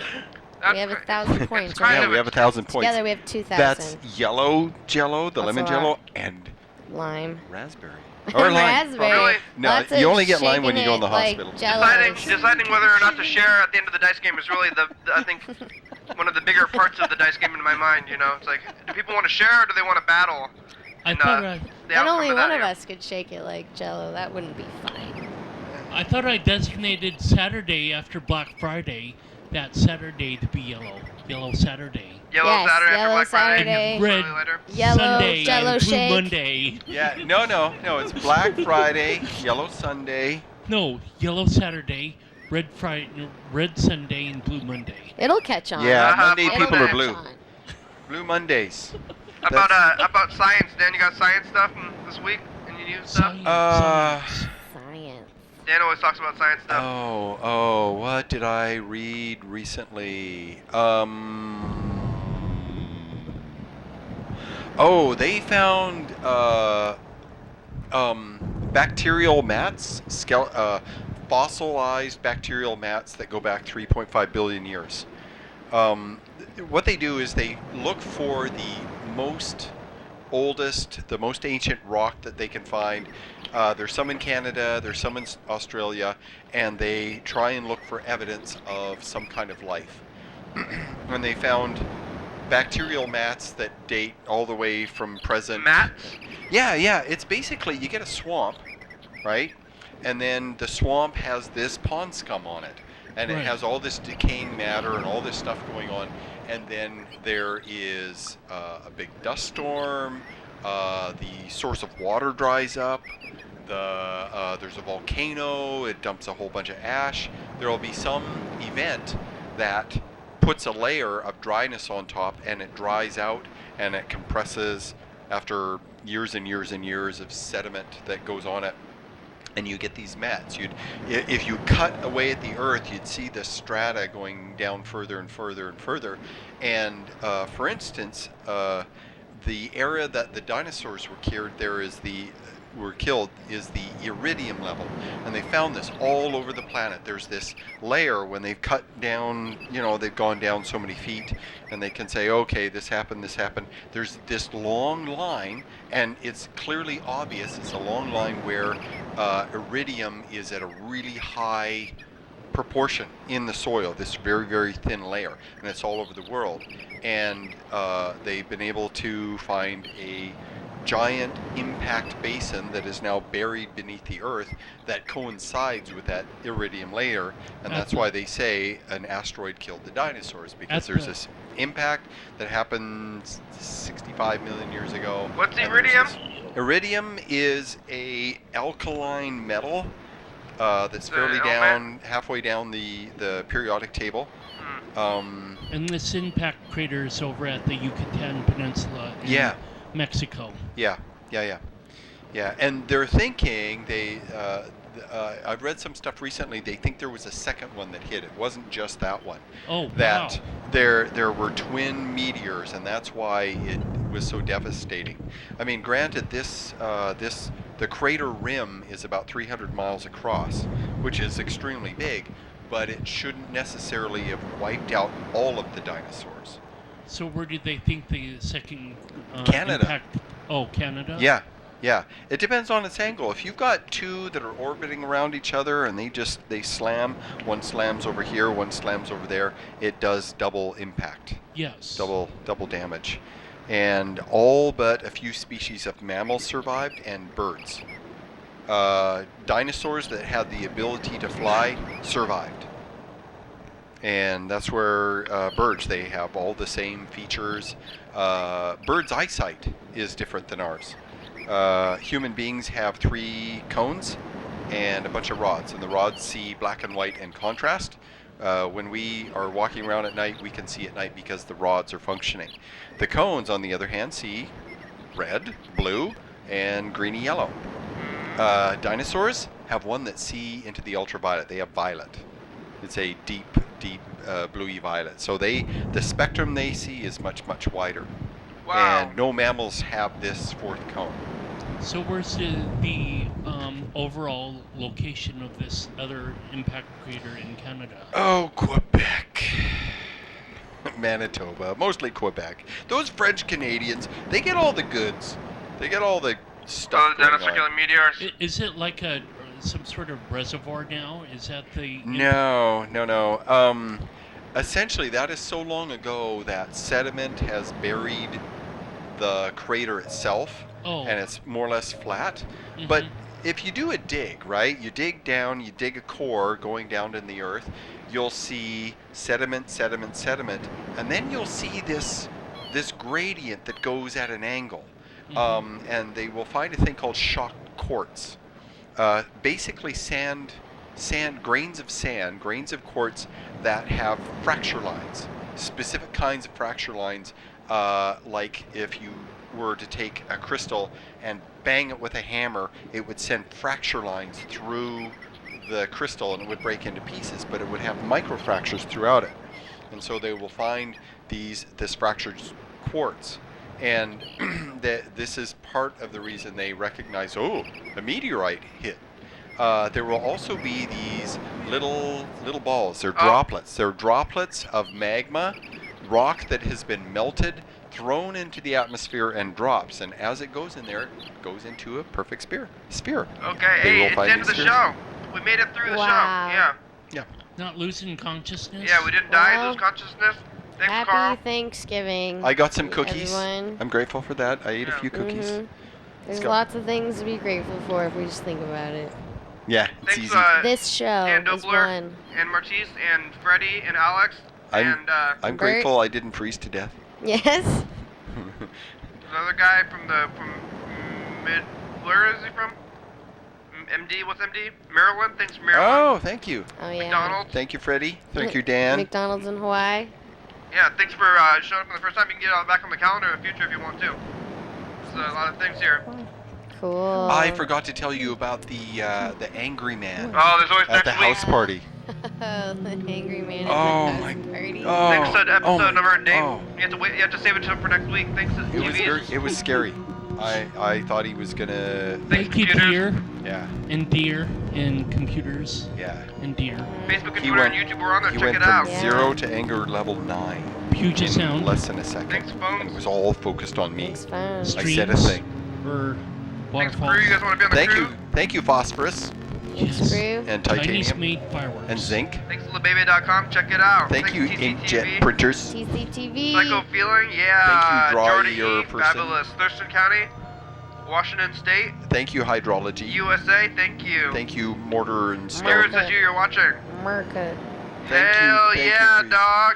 Speaker 4: We have 1,000 points.
Speaker 2: kind
Speaker 1: Yeah,
Speaker 2: of
Speaker 1: we have 1,000 points.
Speaker 4: Together we have 2,000.
Speaker 1: That's yellow jello, the
Speaker 4: That's
Speaker 1: lemon
Speaker 4: a
Speaker 1: jello,
Speaker 4: lot.
Speaker 1: and
Speaker 4: lime.
Speaker 1: raspberry. Or lime.
Speaker 4: Raspberry.
Speaker 2: Really?
Speaker 1: No,
Speaker 4: Lots
Speaker 1: you
Speaker 4: of
Speaker 1: only get lime when you go in the
Speaker 4: shaking it
Speaker 1: hospital.
Speaker 4: like Jellos.
Speaker 2: Deciding whether or not to share at the end of the dice game is really I think one of the bigger parts of the dice game in my mind. You know, it's like, do people want to share or do they want to battle?
Speaker 3: I
Speaker 2: And,
Speaker 3: thought
Speaker 2: the
Speaker 4: Then
Speaker 2: outcome
Speaker 4: only
Speaker 2: of
Speaker 4: one
Speaker 2: that,
Speaker 4: of
Speaker 2: yeah.
Speaker 4: us could shake it like Jello. That wouldn't be fun.
Speaker 3: I thought I designated Saturday after Black Friday, that Saturday to be yellow. Yellow Saturday.
Speaker 2: Yellow
Speaker 4: Yes,
Speaker 2: Saturday after
Speaker 4: yellow
Speaker 2: Black Friday.
Speaker 4: Saturday.
Speaker 3: And red
Speaker 4: Yellow
Speaker 3: Sunday
Speaker 4: Jello
Speaker 3: and blue
Speaker 4: shake.
Speaker 3: Monday.
Speaker 1: Yeah, no, it's Black Friday, Yellow Sunday.
Speaker 3: No, yellow Saturday, red Sunday, and blue Monday.
Speaker 4: It'll catch on.
Speaker 1: Yeah, Monday
Speaker 4: It'll
Speaker 1: people are
Speaker 4: catch
Speaker 1: blue.
Speaker 4: on.
Speaker 1: Blue Mondays.
Speaker 2: About science, Dan. You got science stuff this week? Any new stuff?
Speaker 4: Science.
Speaker 2: Dan always talks about science stuff.
Speaker 1: Oh, what did I read recently? They found bacterial mats, fossilized bacterial mats that go back 3.5 billion years. What they do is they look for the most oldest, the most ancient rock that they can find. There's some in Canada, there's some in Australia, and they try and look for evidence of some kind of life. And they found bacterial mats that date all the way from present.
Speaker 2: Mats?
Speaker 1: Yeah. It's basically, you get a swamp, right? And then the swamp has this pond scum on it. And
Speaker 3: Right.
Speaker 1: it has all this decaying matter and all this stuff going on. And then there is a big dust storm. The source of water dries up. There's a volcano. It dumps a whole bunch of ash. There will be some event that puts a layer of dryness on top, and it dries out, and it compresses after years and years and years of sediment that goes on it. And you get these mats. If you cut away at the earth, you'd see the strata going down further and further and further. And for instance, the area that the dinosaurs were killed is the iridium level, and they found this all over the planet. There's this layer when they've cut down, they've gone down so many feet, and they can say, okay, this happened. There's this long line, and it's clearly obvious. It's a long line where iridium is at a really high proportion in the soil, this very, very thin layer, and it's all over the world. And they've been able to find a giant impact basin that is now buried beneath the Earth that coincides with that iridium layer, and that's why they say an asteroid killed the dinosaurs, because there's this impact that happened 65 million years ago.
Speaker 2: What's iridium?
Speaker 1: Iridium is a alkaline metal that's fairly halfway down the periodic table.
Speaker 3: And this impact crater is over at the Yucatan Peninsula in Mexico.
Speaker 1: Yeah. And they're thinking I've read some stuff recently. They think there was a second one that hit. It wasn't just that one.
Speaker 3: Oh,
Speaker 1: that
Speaker 3: wow.
Speaker 1: There were twin meteors, and that's why it was so devastating. I mean, granted, the crater rim is about 300 miles across, which is extremely big, but it shouldn't necessarily have wiped out all of the dinosaurs.
Speaker 3: So where did they think the second
Speaker 1: Canada.
Speaker 3: impact? Oh, Canada?
Speaker 1: Yeah. It depends on its angle. If you've got two that are orbiting around each other and they slam, one slams over here, one slams over there, it does double impact.
Speaker 3: Yes.
Speaker 1: Double damage. And all but a few species of mammals survived, and birds. Dinosaurs that had the ability to fly survived. And that's where birds, they have all the same features. Birds' eyesight is different than ours. Human beings have 3 cones and a bunch of rods, and the rods see black and white and contrast. When we are walking around at night, we can see at night because the rods are functioning. The cones, on the other hand, see red, blue, and greeny yellow. Dinosaurs have one that see into the ultraviolet. They have violet. It's a deep bluey violet. So the spectrum they see is much, much wider.
Speaker 2: Wow.
Speaker 1: And no mammals have this 4th cone.
Speaker 3: So where's the overall location of this other impact crater in Canada?
Speaker 1: Oh, Quebec. Manitoba, mostly Quebec. Those French Canadians, they get all the goods. They get all the stuff going on.
Speaker 2: Circular meteors.
Speaker 3: Is it like some sort of reservoir now? Is that the...
Speaker 1: No. Essentially, that is so long ago that sediment has buried the crater itself, and it's more or less flat.
Speaker 3: Mm-hmm.
Speaker 1: But if you do a dig, right, you dig down, you dig a core going down in the earth, you'll see sediment, and then you'll see this gradient that goes at an angle.
Speaker 3: Mm-hmm.
Speaker 1: And they will find a thing called shock quartz. Basically grains of quartz that have fracture lines, specific kinds of fracture lines, like if you were to take a crystal and bang it with a hammer, it would send fracture lines through the crystal and it would break into pieces, but it would have microfractures throughout it. And so they will find this fractured quartz. And this is part of the reason they recognize, a meteorite hit. There will also be these little balls. They're droplets. They're droplets of magma, rock that has been melted, thrown into the atmosphere, and drops. And as it goes in there, it goes into a perfect sphere.
Speaker 2: Okay, hey, it's the end of the show. We made it through the show.
Speaker 1: Yeah.
Speaker 3: Not losing consciousness?
Speaker 2: Yeah, we didn't die, lose consciousness. Thanks,
Speaker 4: Happy
Speaker 2: Carl.
Speaker 4: Thanksgiving.
Speaker 1: I got some cookies.
Speaker 4: Everyone.
Speaker 1: I'm grateful for that. I ate a few cookies.
Speaker 4: Mm-hmm. There's
Speaker 1: go.
Speaker 4: lots of things to be grateful for if we just think about it.
Speaker 1: Yeah, it's
Speaker 2: Thanks,
Speaker 1: easy.
Speaker 4: This show
Speaker 2: Dan
Speaker 4: is
Speaker 2: Dobler,
Speaker 4: one.
Speaker 2: and Martise, and Freddie, and Alex,
Speaker 1: I'm
Speaker 4: Bert.
Speaker 1: grateful I didn't freeze to death.
Speaker 4: Yes.
Speaker 2: another guy from where is he from? MD, what's MD? Maryland? Thanks, Maryland.
Speaker 1: Oh, thank you.
Speaker 4: Oh, yeah.
Speaker 2: McDonald's.
Speaker 1: Thank you, Freddie. Thank you, Dan.
Speaker 4: McDonald's in Hawaii.
Speaker 2: Yeah, thanks for showing up for the first time. You can get back on the calendar in the future if you want to. There's a lot of things here.
Speaker 4: Cool.
Speaker 1: I forgot to tell you about the angry man
Speaker 2: Oh, there's always
Speaker 1: at
Speaker 2: next
Speaker 1: the
Speaker 2: week.
Speaker 1: house party.
Speaker 4: The angry man at
Speaker 1: Oh
Speaker 4: the
Speaker 1: my
Speaker 4: house party.
Speaker 1: Oh,
Speaker 2: Next episode number and date.
Speaker 1: oh.
Speaker 2: You have to wait. You have to save it for next week. Thanks to
Speaker 1: It was scary. I thought he was gonna.
Speaker 3: Thank you, dear.
Speaker 1: Yeah.
Speaker 3: And dear. And computers.
Speaker 1: Yeah.
Speaker 3: And dear.
Speaker 2: Facebook and
Speaker 1: He
Speaker 2: Twitter
Speaker 1: went-
Speaker 2: and YouTube. We're on there.
Speaker 1: He
Speaker 2: Check
Speaker 1: went
Speaker 2: it
Speaker 1: from
Speaker 2: out.
Speaker 1: 0 to anger level 9
Speaker 3: Puget
Speaker 1: in
Speaker 3: Sound.
Speaker 1: less than a second.
Speaker 2: Thanks, phones.
Speaker 1: And it was all focused on me.
Speaker 4: Thanks, phone.
Speaker 1: I said a
Speaker 3: Streams.
Speaker 1: thing.
Speaker 3: Or
Speaker 2: Thanks,
Speaker 3: waterfalls.
Speaker 2: crew. You guys want to be on the
Speaker 1: Thank
Speaker 2: crew?
Speaker 1: you. Thank you, Phosphorus
Speaker 4: Thanks, crew.
Speaker 1: and
Speaker 3: Chinese
Speaker 1: titanium
Speaker 3: made fireworks.
Speaker 1: and zinc.
Speaker 2: Thanks to thebaby.com. Check it out.
Speaker 1: Thank you,
Speaker 2: TCTV.
Speaker 1: inkjet printers.
Speaker 4: TCTV.
Speaker 2: Psycho Feeling. Yeah.
Speaker 1: Thank you, Draw
Speaker 2: Jordy
Speaker 1: Your
Speaker 2: E,
Speaker 1: Person.
Speaker 2: Fabulous. Thurston County. Washington State.
Speaker 1: Thank you, hydrology.
Speaker 2: USA, thank you.
Speaker 1: Thank you, mortar and stuff.
Speaker 2: Spirit says you're watching.
Speaker 4: America.
Speaker 1: Thank you.
Speaker 2: Hell
Speaker 1: Thank
Speaker 2: yeah,
Speaker 1: you,
Speaker 2: dog.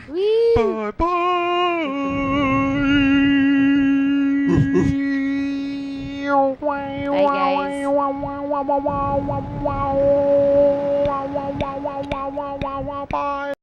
Speaker 4: Wee.
Speaker 1: Bye bye.
Speaker 4: Bye, guys.